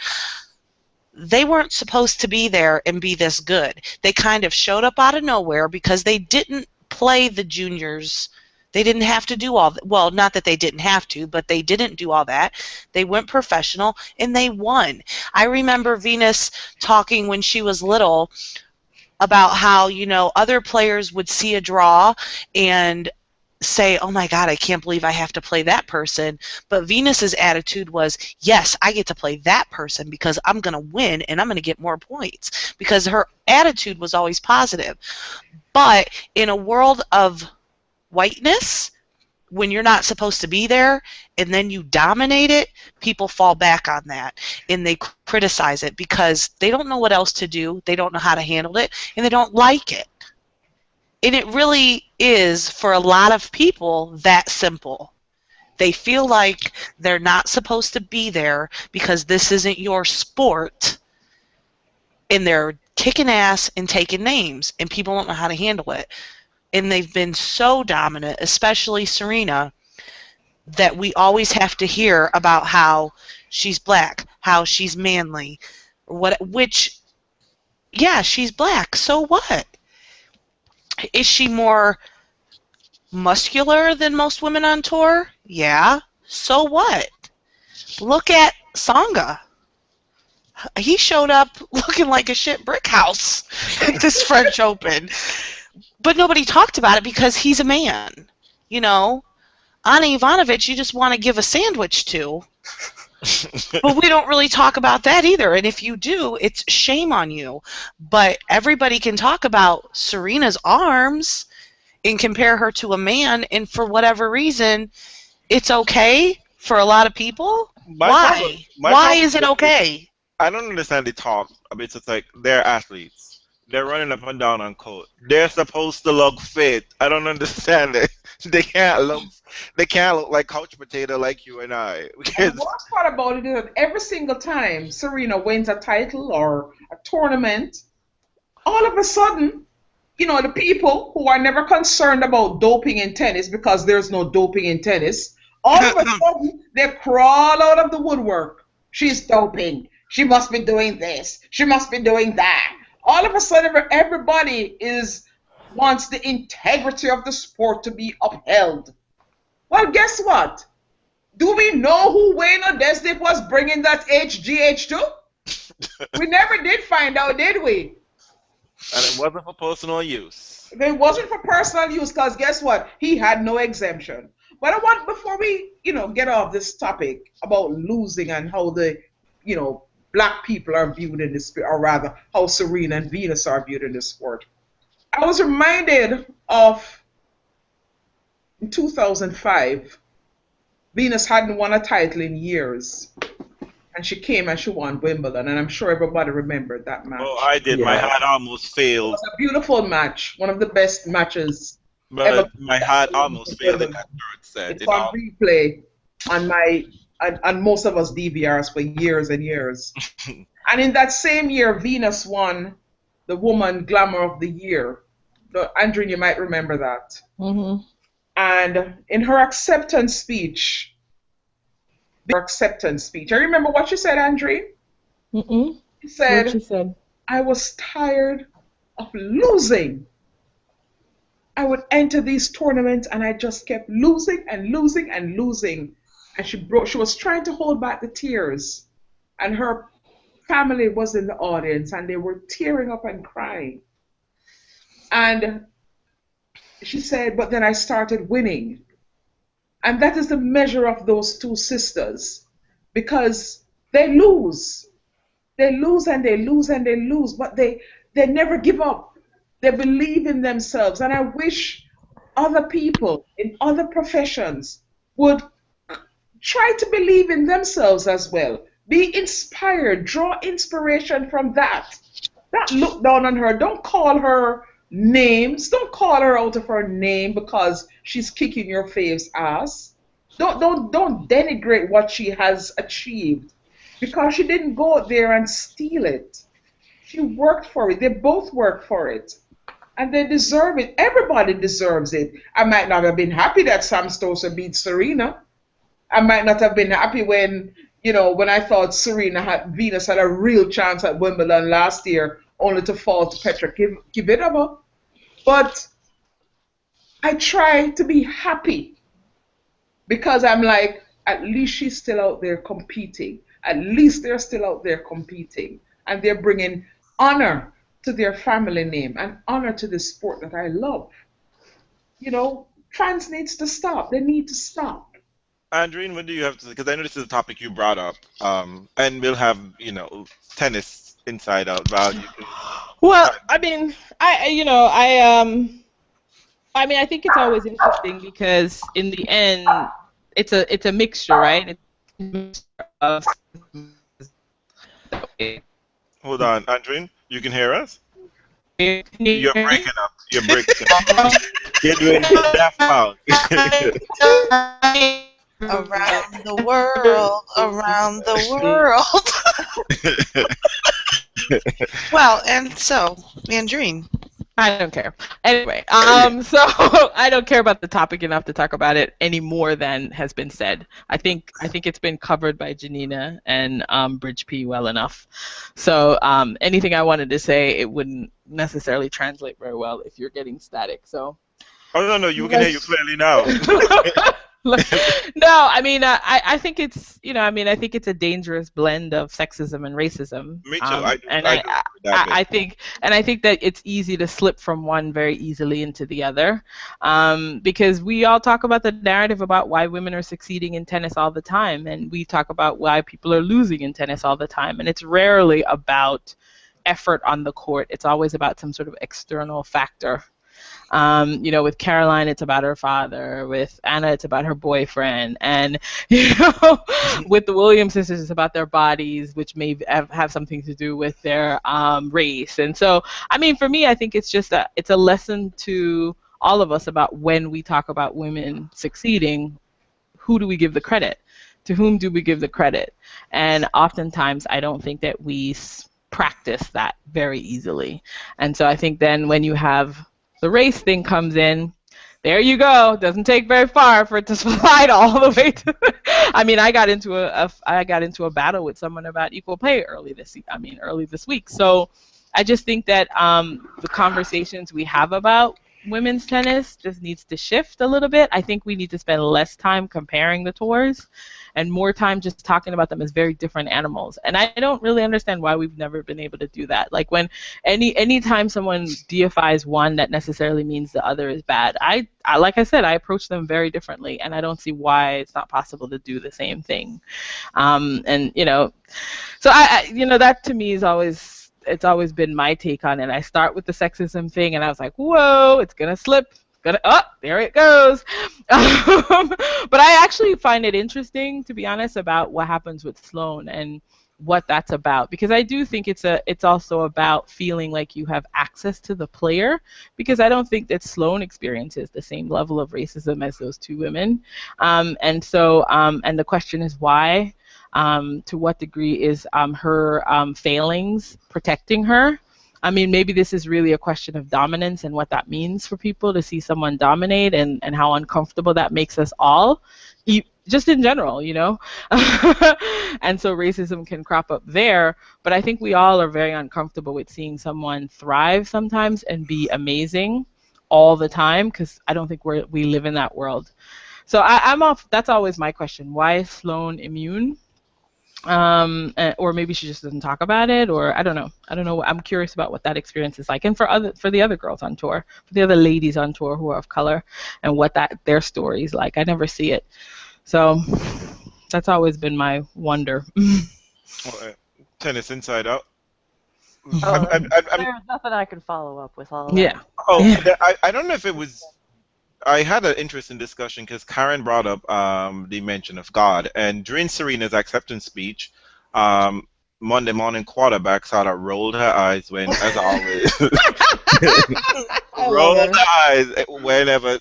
S5: they weren't supposed to be there and be this good. They kind of showed up out of nowhere because they didn't play the juniors. They didn't have to do all that. Well, not that they didn't have to, but they didn't do all that. They went professional, and they won. I remember Venus talking when she was little about how, other players would see a draw and say, oh my God, I can't believe I have to play that person. But Venus's attitude was, yes, I get to play that person because I'm going to win and I'm going to get more points, because her attitude was always positive. But in a world of whiteness, when you're not supposed to be there and then you dominate it, people fall back on that and they criticize it because they don't know what else to do, they don't know how to handle it, and they don't like it. And it really is, for a lot of people, that simple. They feel like they're not supposed to be there because this isn't your sport, and they're kicking ass and taking names, and people don't know how to handle it. And they've been so dominant, especially Serena, that we always have to hear about how she's black, how she's manly, which, yeah, she's black, so what? Is she more muscular than most women on tour? Yeah, so what? Look at Tsonga. He showed up looking like a shit brick house at this French Open. But nobody talked about it because he's a man. Ana Ivanovic, you just want to give a sandwich to. But we don't really talk about that either. And if you do, it's shame on you. But everybody can talk about Serena's arms and compare her to a man, and for whatever reason, it's okay for a lot of people. Why? Why is it okay?
S1: I don't understand the talk. I mean, it's like they're athletes. They're running up and down on court. They're supposed to look fit. I don't understand it. They can't look. They can't look like couch potato like you and I.
S6: And
S1: Because
S6: the worst part about it is that every single time Serena wins a title or a tournament, all of a sudden, the people who are never concerned about doping in tennis because there's no doping in tennis, all of a sudden they crawl out of the woodwork. She's doping. She must be doing this. She must be doing that. All of a sudden, everybody wants the integrity of the sport to be upheld. Well, guess what? Do we know who Wayne Odesdip was bringing that HGH to? We never did find out, did we?
S1: and it wasn't for personal use.
S6: It wasn't for personal use because guess what? He had no exemption. But I want, before we, get off this topic about losing and how the, black people are viewed in this sport, or rather, how Serena and Venus are viewed in this sport. I was reminded of in 2005, Venus hadn't won a title in years. And she came and she won Wimbledon, and I'm sure everybody remembered that match.
S1: Oh, I did. My
S2: Yeah.
S1: heart almost
S6: It
S1: failed.
S6: was a beautiful match, one of the best matches
S1: But
S6: ever.
S1: my heart almost failed in that third set.
S6: It's on replay on most of us DVRs for years and years. And in that same year, Venus won the Woman Glamour of the Year. Andrew, you might remember that.
S4: Mm-hmm.
S6: And in her acceptance speech, I remember what she said, Andre?
S4: Mm-mm.
S6: She
S4: What
S6: said,
S4: she said.
S6: I was tired of losing. I would enter these tournaments and I just kept losing and losing and losing. And she was trying to hold back the tears. And her family was in the audience and they were tearing up and crying. And she said, but then I started winning. And that is the measure of those two sisters. Because they lose. They lose and they lose and they lose. But they never give up. They believe in themselves. And I wish other people in other professions would try to believe in themselves as well. Be inspired. Draw inspiration from that. Don't look down on her. Don't call her names. Don't call her out of her name because she's kicking your fave's ass. Don't denigrate what she has achieved because she didn't go out there and steal it. She worked for it. They both worked for it. And they deserve it. Everybody deserves it. I might not have been happy that Sam Stosur beat Serena. I might not have been happy when I thought Venus had a real chance at Wimbledon last year, only to fall to Petra Kvitova. But I try to be happy because I'm like, at least she's still out there competing. At least they're still out there competing. And they're bringing honor to their family name and honor to the sport that I love. Fans needs to stop. They need to stop.
S1: Andreen, what do you have to say? Because I know this is a topic you brought up, and we'll have tennis inside out value.
S4: Well, I mean, I think it's always interesting because in the end, it's a mixture, right? It's a mixture of.
S1: Hold on, Andreen, you can hear us?
S4: You're
S1: You're breaking up. You're breaking up. You're doing Daft Punk.
S5: Around the world. Well, and so, Andreen.
S4: I don't care. Anyway, so I don't care about the topic enough to talk about it any more than has been said. I think it's been covered by Janina and Bridge P well enough. So anything I wanted to say, it wouldn't necessarily translate very well if you're getting static. So.
S1: Oh no, you can hear you clearly now.
S4: No, I mean, I think it's, I think it's a dangerous blend of sexism and racism.
S1: Me too. I do.
S4: And
S1: I do agree with that bit.
S4: I think that it's easy to slip from one very easily into the other, because we all talk about the narrative about why women are succeeding in tennis all the time, and we talk about why people are losing in tennis all the time, and it's rarely about effort on the court. It's always about some sort of external factor. With Caroline, it's about her father. With Anna, it's about her boyfriend. And, with the Williams sisters, it's about their bodies, which may have something to do with their race. And so, I mean, for me, I think it's just it's a lesson to all of us about when we talk about women succeeding, who do we give the credit? To whom do we give the credit? And oftentimes, I don't think that we practice that very easily. And so I think then when you have the race thing comes in, there you go. Doesn't take very far for it to slide all the way to. I mean, I got into a battle with someone about equal pay early this week. So I just think that the conversations we have about women's tennis just needs to shift a little bit. I think we need to spend less time comparing the tours and more time just talking about them as very different animals. And I don't really understand why we've never been able to do that. Like when anytime someone deifies one, that necessarily means the other is bad. I like I said, I approach them very differently, and I don't see why it's not possible to do the same thing. So that to me is always. It's always been my take on it. I start with the sexism thing, and I was like, whoa, it's going to slip. There it goes. But I actually find it interesting, to be honest, about what happens with Sloane and what that's about. Because I do think it's also about feeling like you have access to the player, because I don't think that Sloane experiences the same level of racism as those two women. And the question is why? To what degree is her failings protecting her? I mean, maybe this is really a question of dominance and what that means for people to see someone dominate, and how uncomfortable that makes us all, just in general, And so racism can crop up there, but I think we all are very uncomfortable with seeing someone thrive sometimes and be amazing all the time, because I don't think we live in that world. So I'm off. That's always my question. Why is Sloane immune? Or maybe she just doesn't talk about it, or I don't know. I'm curious about what that experience is like, and for the other girls on tour, for the other ladies on tour who are of color, and what their story is like. I never see it, so that's always been my wonder.
S1: Tennis Inside Out.
S3: There's nothing I can follow up with all that.
S4: Yeah.
S1: I don't know if it was. I had an interesting discussion because Karen brought up the mention of God, and during Serena's acceptance speech, Monday morning quarterback sort of rolled her eyes when, as always, rolled her eyes whenever.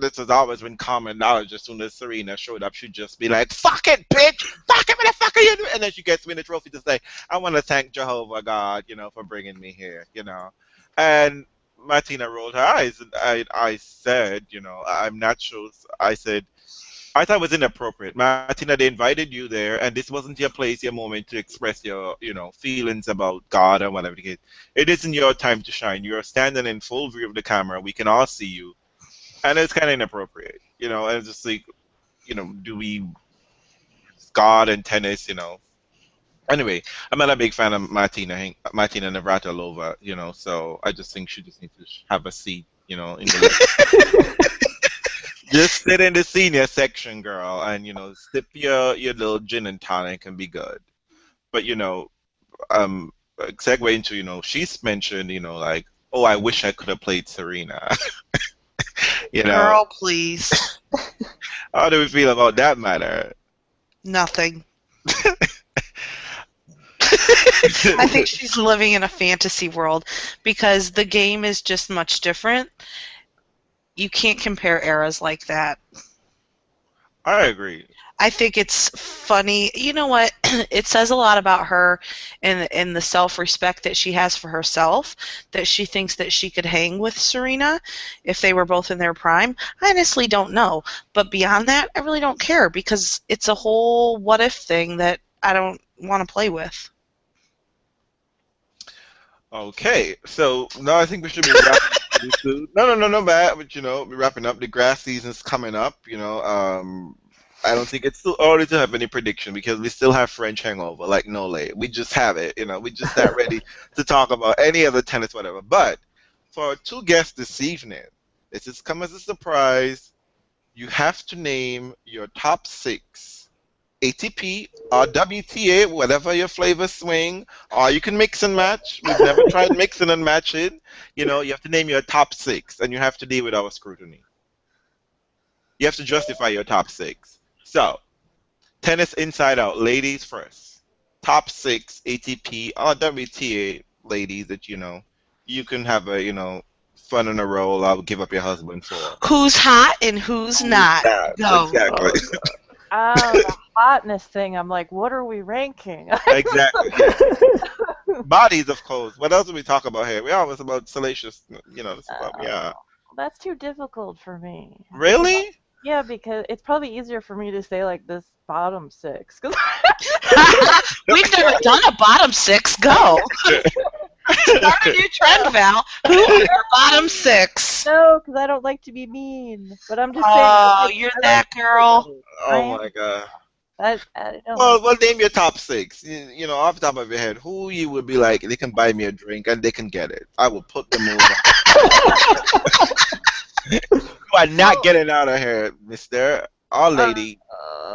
S1: This is always been common knowledge. As soon as Serena showed up, she'd just be like, "Fuck it, bitch! Fuck it, what the fuck are you doing?" And then she gets me the trophy to say, "I want to thank Jehovah God, for bringing me here, and." Martina rolled her eyes, and I said, I'm not sure. I said, I thought it was inappropriate. Martina, they invited you there, and this wasn't your place, your moment to express your, feelings about God or whatever the case. It isn't your time to shine. You're standing in full view of the camera. We can all see you. And it's kind of inappropriate, and it's just like, do we, God and tennis, Anyway, I'm not a big fan of Martina Navratilova, so I just think she just needs to have a seat, in the just sit in the senior section, girl, and sip your little gin and tonic and be good. But segue into she's mentioned like, oh, I wish I could have played Serena.
S5: Girl, please.
S1: How do we feel about that matter?
S5: Nothing. I think she's living in a fantasy world, because the game is just much different. You can't compare eras like that.
S1: I agree.
S5: I think it's funny. You know what? It says a lot about her and the self-respect that she has for herself, that she thinks that she could hang with Serena if they were both in their prime. I honestly don't know. But beyond that, I really don't care, because it's a whole what-if thing that I don't want to play with.
S1: Okay, so now I think we should be wrapping. No, bad. But we're wrapping up. The grass season's coming up. I don't think it's too early to have any prediction because we still have French hangover, like no lay. We just have it. We just not ready to talk about any other tennis, whatever. But for our two guests this evening, this has come as a surprise. You have to name your top 6 ATP or WTA, whatever your flavor swing, or you can mix and match. We've never tried mixing and matching. You have to name your top 6, and you have to deal with our scrutiny. You have to justify your top 6. So, Tennis Inside Out, ladies first. Top 6 ATP or WTA ladies that you can have a fun in a roll. I'll give up your husband for.
S5: Who's hot and who's not? Go.
S1: Exactly.
S3: The hotness thing. I'm like, what are we ranking?
S1: Exactly. Bodies, of course. What else do we talk about here? We always about salacious. Yeah.
S3: That's too difficult for me.
S1: Really?
S3: Yeah, because it's probably easier for me to say like this bottom 6.
S5: We've never done a bottom 6. Go. Start a new trend, Val. Who are your bottom 6?
S3: No, because I don't like to be mean. But I'm just saying.
S5: Oh, you're that girl.
S1: Oh my god.
S3: I don't know.
S1: Well, name your top 6. Off the top of your head, who you would be like, they can buy me a drink and they can get it. I will put them over. You are not getting out of here, mister or lady.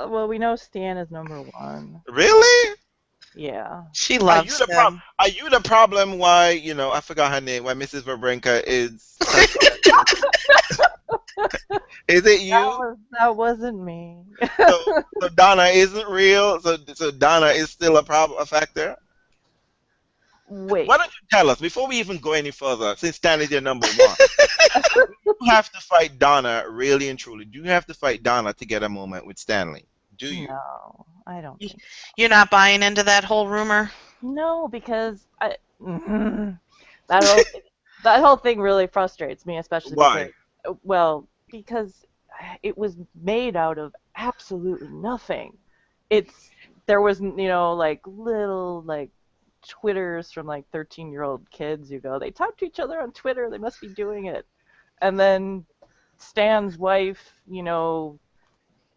S3: Well, we know Stan is number 1.
S1: Really?
S3: Yeah.
S5: She loves him.
S1: Are you the problem why, I forgot her name, why Mrs. Wawrinka is... Is it you?
S3: That wasn't me.
S1: So Donna isn't real? So Donna is still a factor?
S3: Wait.
S1: Why don't you tell us, before we even go any further, since Stanley's your number 1, you have to fight Donna, really and truly. Do you have to fight Donna to get a moment with Stanley? Do you?
S3: No, I don't think so.
S5: You're not buying into that whole rumor?
S3: No, because that whole thing really frustrates me, especially
S1: Why?
S3: Because it was made out of absolutely nothing. There was like little like Twitters from like 13-year-old kids who go, they talk to each other on Twitter, they must be doing it. And then Stan's wife,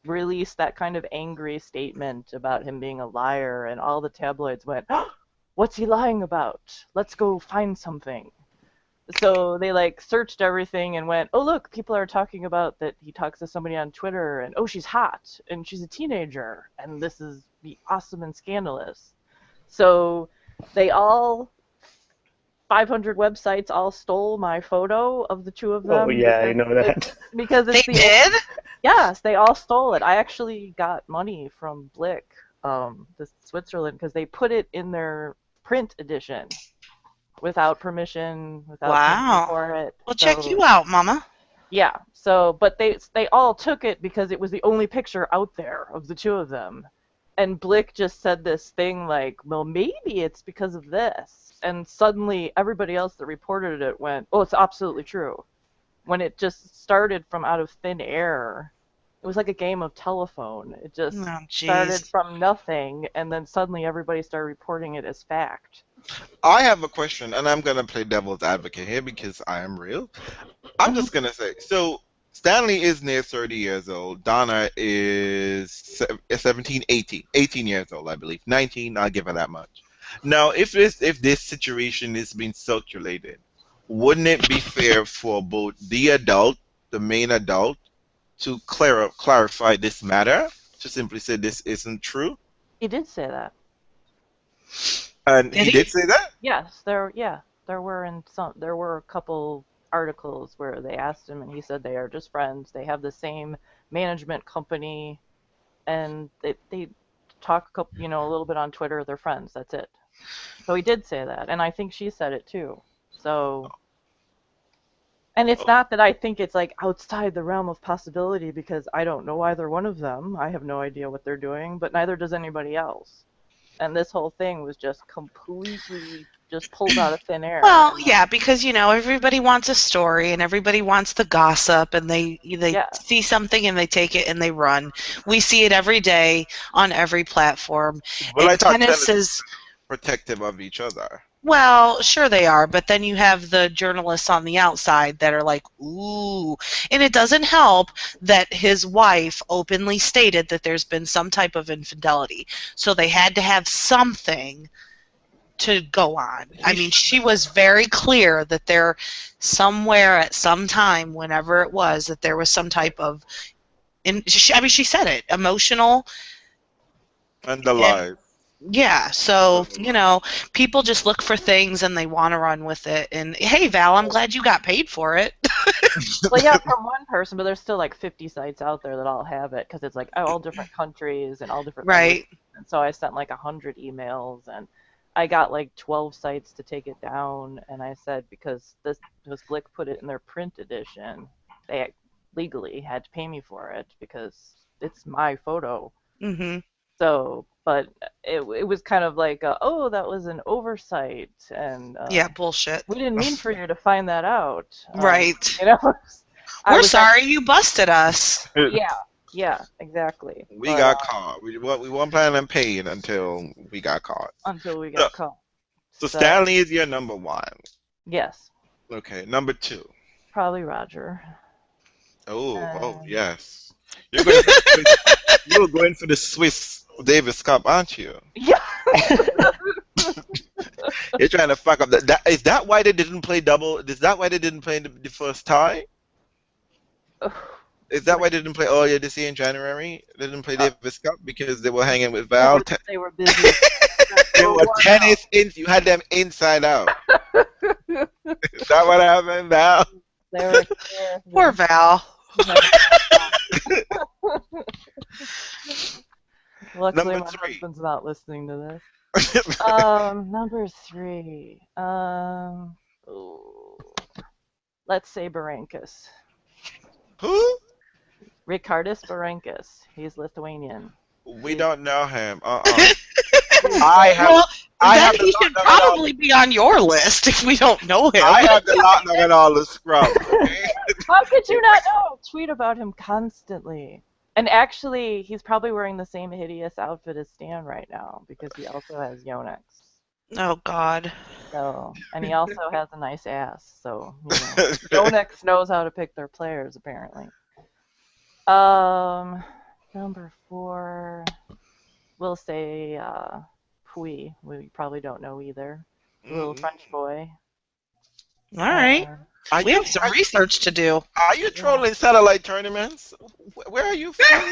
S3: released that kind of angry statement about him being a liar, and all the tabloids went, oh, what's he lying about? Let's go find something. So they like searched everything and went, oh look, people are talking about that he talks to somebody on Twitter, and oh, she's hot and she's a teenager, and this is be awesome and scandalous. So they all 500 websites all stole my photo of the two of them.
S2: Oh yeah, I know that.
S3: Because
S5: They did?
S3: Yes, they all stole it. I actually got money from Blick, Switzerland, because they put it in their print edition without permission, without paying for it.
S5: Well, check you out, Mama.
S3: Yeah. So, but they all took it because it was the only picture out there of the two of them. And Blick just said this thing like, well, maybe it's because of this. And suddenly everybody else that reported it went, oh, it's absolutely true. When it just started from out of thin air. It was like a game of telephone. It just started from nothing, and then suddenly everybody started reporting it as fact.
S1: I have a question, and I'm going to play devil's advocate here because I am real. I'm just going to say, so Stanley is near 30 years old. Donna is 17, 18 years old, I believe. 19, I'll give her that much. Now, if this situation is being circulated, wouldn't it be fair for both the adult, the main adult, to clarify this matter? To simply say this isn't true?
S3: He did say that.
S1: And he did say that?
S3: Yes, there were a couple articles where they asked him, and he said they are just friends. They have the same management company, and they talk a little bit on Twitter. They're friends. That's it. So he did say that, and I think she said it too. So, and it's not that I think it's like outside the realm of possibility, because I don't know either one of them. I have no idea what they're doing, but neither does anybody else. And this whole thing was just completely just pulled out of thin air.
S5: Well, yeah, because everybody wants a story and everybody wants the gossip, and they see something and they take it and they run. We see it every day on every platform.
S1: Well,
S5: and
S1: I thought
S5: tennis is
S1: protective of each other.
S5: Well, sure they are, but then you have the journalists on the outside that are like, ooh. And it doesn't help that his wife openly stated that there's been some type of infidelity. So they had to have something to go on. I mean, she was very clear that there, somewhere at some time, whenever it was, that there was some type of, she said it, emotional.
S1: And the lies.
S5: Yeah, so, people just look for things and they want to run with it. And hey, Val, I'm glad you got paid for it.
S3: Well, yeah, from one person, but there's still like 50 sites out there that all have it because it's like all different countries and all different
S5: Right.
S3: languages. And so I sent like 100 emails and I got like 12 sites to take it down. And I said because Blick put it in their print edition, they legally had to pay me for it because it's my photo.
S5: Mm-hmm.
S3: So, but it was kind of like, oh, that was an oversight, and
S5: Yeah, bullshit.
S3: we didn't mean for you to find that out.
S5: Right.
S3: I
S5: We're
S3: was
S5: sorry you busted us.
S3: Yeah, exactly.
S1: We got caught. We weren't planning on paying until we got caught.
S3: Until we got caught.
S1: So Stanley is your number one.
S3: Yes.
S1: Okay, number two.
S3: Probably Roger.
S1: Oh, yes. You're going for the Swiss Davis Cup, aren't you?
S3: Yeah.
S1: You're trying to fuck up that. Is that why they didn't play double? Is that why they didn't play the first tie? Is that why they didn't play earlier this year in January? They didn't play Davis Cup because they were hanging with Val.
S3: They were busy.
S1: They were tennis in. You had them inside out. Is that what happened, Val?
S5: Poor Val.
S3: Luckily,
S1: Number
S3: my
S1: three.
S3: husband's not listening to this. Number three. Let's say Berankis.
S1: Who?
S3: Ricardis Berankis. He's Lithuanian.
S1: We don't know him.
S5: He should probably be on your list if we don't know him.
S1: I have the not knowing all the scrub. Okay?
S3: How could you not know? Tweet about him constantly. And actually, he's probably wearing the same hideous outfit as Stan right now because he also has Yonex.
S5: Oh, God.
S3: So, and he also has a nice ass. So, Yonex knows how to pick their players, apparently. Number four, we'll say Pui. We probably don't know either. Little French boy.
S5: All right. We have some research to do.
S1: Are you trolling satellite tournaments? Where are you from?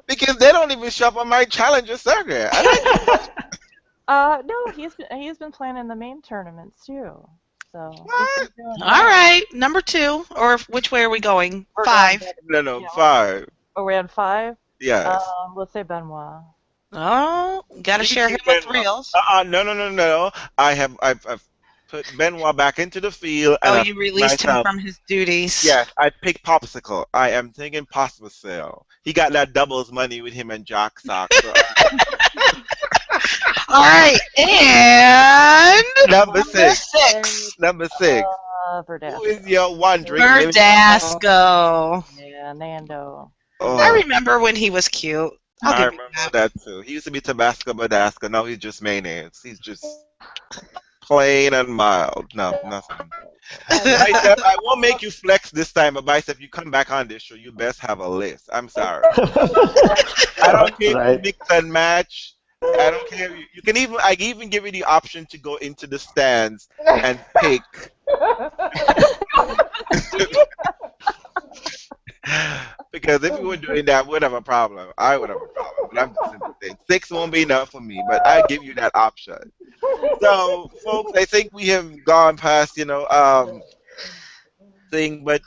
S1: Because they don't even show up on my Challenger circuit.
S3: No, he's been playing in the main tournaments too. So.
S5: What? All right, number two, or which way are we going?
S3: We're
S5: 5.
S3: going
S1: 5.
S3: Oh, we're on 5.
S1: Yes.
S3: Let's say Benoit.
S5: Oh, gotta share him with Realz.
S1: No. I've put Benoit back into the field. And
S5: you released him from his duties.
S1: Yes, I picked Popsicle. I am thinking Popsicle. He got that doubles money with him and Jack Sock. So
S5: all right, and
S1: number 6. Number 6.
S3: Verdasco.
S1: Who is your one drink?
S5: Verdasco.
S3: Yeah, Nando.
S1: Oh.
S5: I remember when he was cute.
S1: I remember that too. He used to be Tabasco Badasco. Now he's just mayonnaise. He's just plain and mild. No, nothing. Bicep, I won't make you flex this time, but Bicep, you come back on this show, you best have a list. I'm sorry. I don't care if you mix and match. I don't care. You can even. I even give you the option to go into the stands and pick. Because if you were doing that, we'd have a problem. I would have a problem. But I'm just saying, 6 won't be enough for me. But I give you that option. So, folks, I think we have gone past, thing. But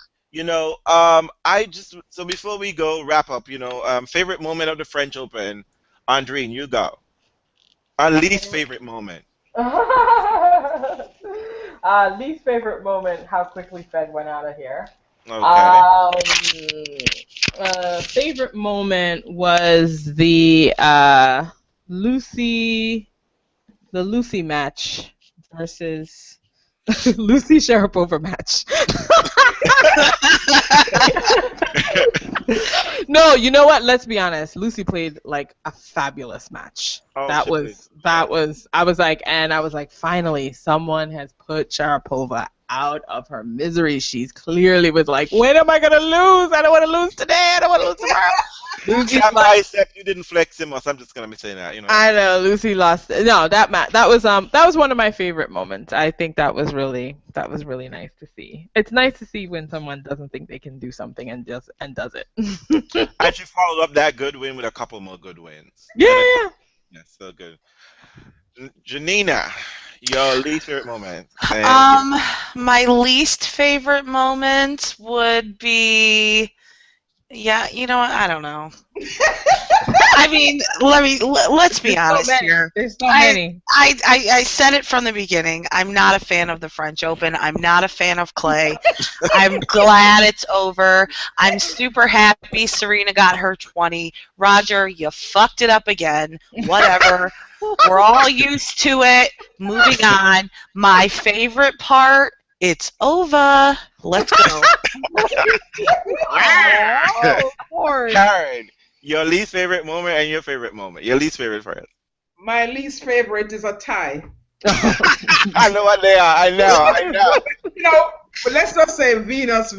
S1: so before we go wrap up, favorite moment of the French Open, Andrine, you go. Our least favorite moment.
S4: Least favorite moment, how quickly Fed went out of here.
S1: Okay.
S4: Favorite moment was the Lucy match versus Lucy Sharapova match. No, Although, you know what? Let's be honest. Lucy played like a fabulous match.
S1: Oh,
S4: That
S1: she played.
S4: was. I was like, finally, someone has put Sharapova out of her misery. She's clearly was like, when am I gonna lose? I don't want to lose today. I don't want to lose tomorrow. Lucy
S1: Sam bicep, you didn't flex him, or I'm just gonna be saying that, you know.
S4: I know Lucy lost. No, that was one of my favorite moments. I think that was really nice to see. It's nice to see when someone doesn't think they can do something and does it.
S1: And she followed up that good win with a couple more good wins.
S4: Yeah.
S1: Yeah, so good. Janina, your least favorite moment.
S5: My least favorite moment would be, yeah, you know what? I don't know. I mean, let's be honest here.
S4: There's so many.
S5: I said it from the beginning. I'm not a fan of the French Open. I'm not a fan of clay. I'm glad it's over. I'm super happy Serena got her 20. Roger, you fucked it up again. Whatever. We're all used to it. Moving on. My favorite part, it's over. Let's go.
S4: Oh, of course.
S1: Karen, your least favorite moment and your favorite moment. Your least favorite first.
S6: My least favorite is a tie.
S1: I know what they are. I know.
S6: You know, but let's just say Venus,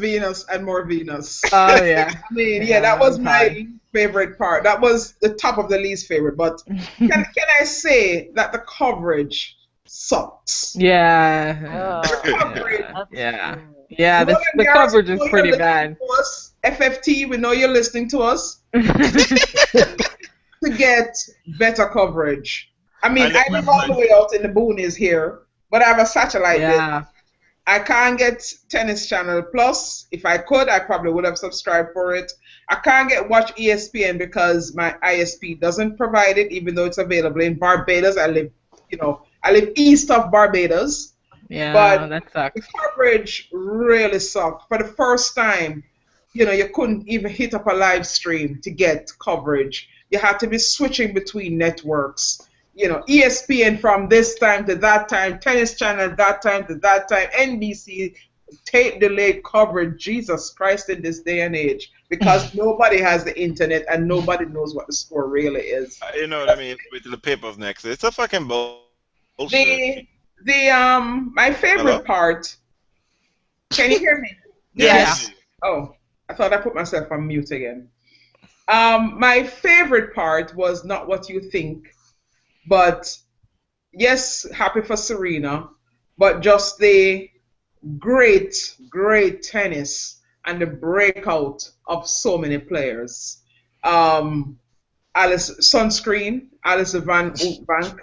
S6: and more Venus.
S4: Oh yeah.
S6: I mean, yeah, that was my least favorite part. That was the top of the least favorite. But can I say that the coverage sucks?
S4: Yeah.
S6: The coverage.
S4: Yeah. Yeah. The coverage is pretty bad.
S6: FFT, we know you're listening to us. To get better coverage. I mean, I live all the way out in the boonies here, but I have a satellite.
S4: Yeah.
S6: I can't get Tennis Channel Plus. If I could, I probably would have subscribed for it. I can't get Watch ESPN because my ISP doesn't provide it, even though it's available in Barbados. I live east of Barbados.
S4: Yeah,
S6: but
S4: that sucks.
S6: The coverage really sucked. For the first time, you couldn't even hit up a live stream to get coverage. You had to be switching between networks. ESPN from this time to that time, Tennis Channel that time to that time, NBC, tape delayed coverage. Jesus Christ, in this day and age, because nobody has the internet and nobody knows what the score really is.
S1: You know what I mean? With the papers next, it's a fucking bullshit.
S6: My favorite part. Can you hear me?
S1: Yes.
S6: Oh, I thought I put myself on mute again. My favorite part was not what you think, but yes, happy for Serena, but just the great tennis and the breakout of so many players. Alice Van Oostbank.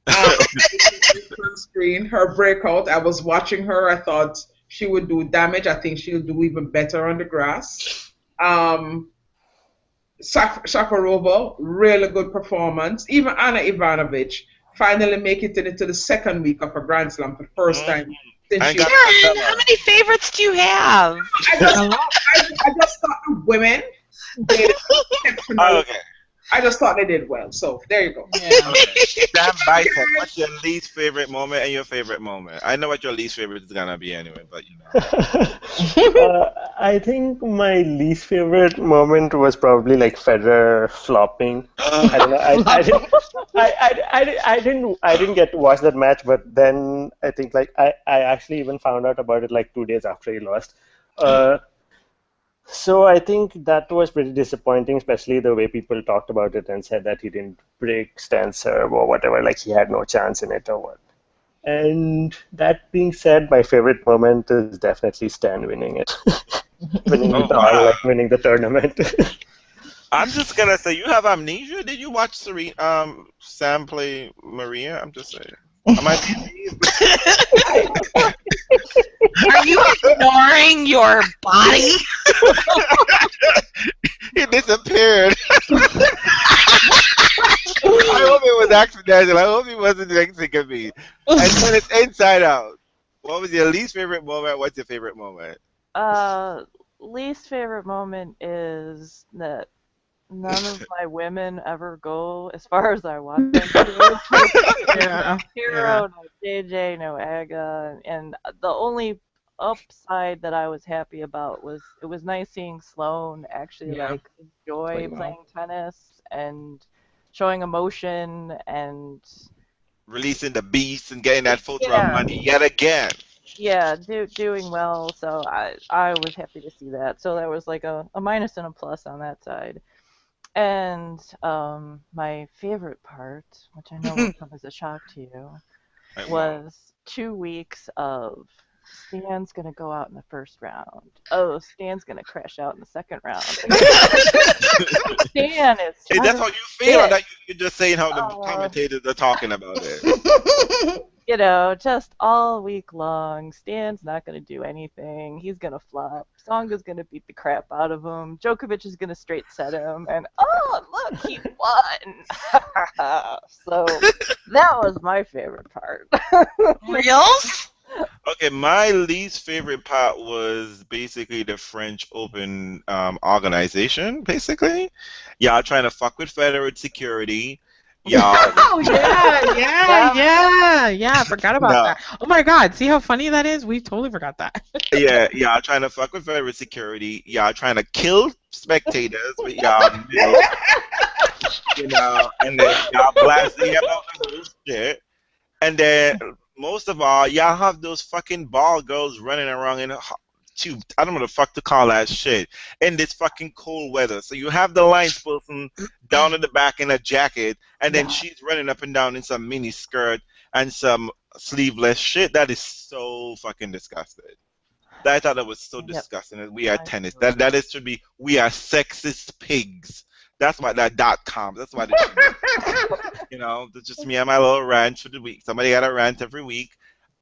S6: Sunscreen, her breakout. I was watching her. I thought she would do damage. I think she'll do even better on the grass. Shafarova, really good performance. Even Anna Ivanovic finally make it into the second week of a Grand Slam for the first time since she.
S5: Karen, how many favorites do you have?
S6: I just thought the women did exceptional.
S1: Okay.
S6: I just thought they did well. So there you go.
S4: Yeah.
S1: Sam Bicep, what's your least favorite moment and your favorite moment? I know what your least favorite is gonna be anyway, but
S2: I think my least favorite moment was probably like Federer flopping. I don't know. I didn't get to watch that match, but then I think like I actually even found out about it like 2 days after he lost. So I think that was pretty disappointing, especially the way people talked about it and said that he didn't break Stan's serve or whatever, like he had no chance in it or what. And that being said, my favorite moment is definitely Stan winning it. winning the tournament.
S1: I'm just gonna say you have amnesia. Did you watch Sam play Maria? I'm just saying. Am I
S5: Are you ignoring your body?
S1: He disappeared. I hope it was accidental. I hope he wasn't thinking of me. And then it's inside out. What was your least favorite moment? What's your favorite moment?
S3: Least favorite moment is that none of my women ever go as far as I want them to.
S4: Yeah.
S3: Hero, no JJ, no Aga, and the only upside that I was happy about was it was nice seeing Sloane actually
S6: Yeah.
S3: like enjoy
S6: Playing well.
S3: playing tennis and showing emotion and
S1: Releasing the beast and getting that full of
S3: yeah,
S1: money yet again.
S3: yeah, doing well. So I was happy to see that. So that was like a minus and a plus on that side. And my favorite part, which I know will come as a shock to you,
S1: Like, wow.
S3: was 2 weeks of Stan's gonna go out in the first round. Oh, Stan's gonna crash out in the second round. Stan is
S1: Hey, that's
S3: such
S1: how
S3: a
S1: you feel, or
S3: bitch.
S1: that you're just saying how the
S3: Uh,
S1: commentators are talking about it?
S3: you know, just all week long, Stan's not gonna do anything. He's gonna flop. Tsonga's gonna beat the crap out of him. Djokovic is gonna straight set him, and oh look, he won. So that was my favorite part.
S5: Reels?
S1: Okay, my least favorite part was basically the French Open organization, basically. Y'all trying to fuck with Federer security. Y'all,
S4: Oh
S3: Yeah.
S4: yeah. I forgot about
S1: no,
S4: that. Oh my God, see how funny that is? We totally forgot that.
S1: yeah, y'all trying to fuck with Federer security. Y'all trying to kill spectators with y'all milk, and then y'all blasting about the whole shit. And then most of all, y'all have those fucking ball girls running around in I don't know the fuck to call that shit in this fucking cold weather. So you have the lines person down in the back in a jacket, and then
S3: Yeah.
S1: she's running up and down in some mini skirt and some sleeveless shit. That is so fucking disgusting. I thought that was so
S3: Yep.
S1: disgusting. That we are
S3: I
S1: tennis.
S3: too.
S1: That is should be we are sexist pigs. That's what that .com. That's what it should be. That's just me and my little rant for the week. Somebody got a rant every week.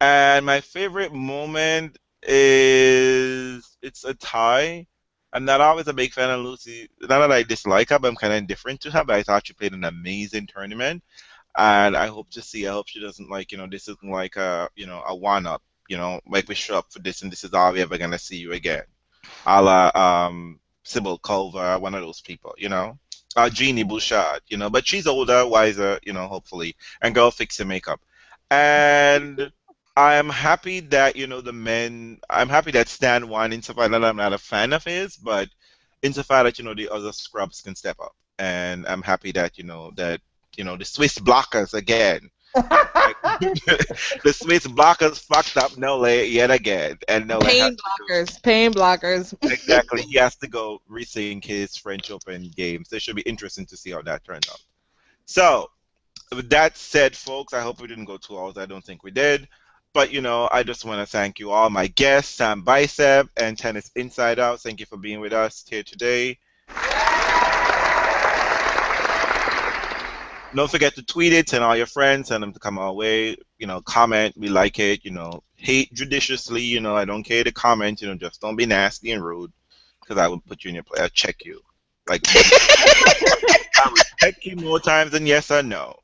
S1: And my favorite moment is it's a tie. I'm not always a big fan of Lucy. Not that I dislike her, but I'm kind of indifferent to her. But I thought she played an amazing tournament, and I hope she doesn't this isn't like a one up. Like we show up for this, and this is all we ever gonna see you again. A la Sybil Culver, one of those people. Jeannie Bouchard, but she's older, wiser, hopefully, and girl fix your makeup. And I'm happy that, the men, I'm happy that Stan won insofar that I'm not a fan of his, but insofar that, the other scrubs can step up. And I'm happy that, the Swiss blockers again. Like, the Swiss blockers fucked up Nole yet again. And Nole has
S4: Pain
S1: to go.
S4: blockers. Pain blockers.
S1: Exactly. He has to go resync his French Open games. So it should be interesting to see how that turns out. So, with that said, folks, I hope we didn't go 2 hours. I don't think we did. But, I just want to thank you all, my guests, Sam Bicep and Tennis Inside Out. Thank you for being with us here today. Don't forget to tweet it, tell all your friends, tell them to come our way. Comment, we like it. Hate judiciously. I don't care to comment. Just don't be nasty and rude, because I will put you in your place. I'll check you. Like, I will check you more times than yes or no.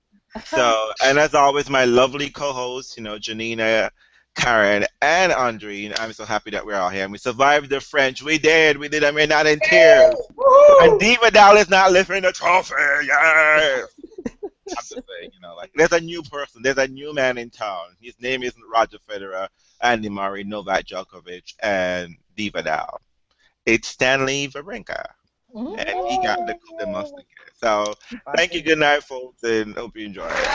S1: So, and as always, my lovely co-hosts, Janina, Karen, and Andreen. I'm so happy that we're all here. And we survived the French. We did, and we're not in tears. And Divadal is not lifting the trophy. Yes. I'm just saying, there's a new person, there's a new man in town. His name isn't Roger Federer, Andy Murray, Novak Djokovic, and Divadal. It's Stanley Wawrinka, and he got the mustard. So, thank you, good night, folks, and hope you enjoy it.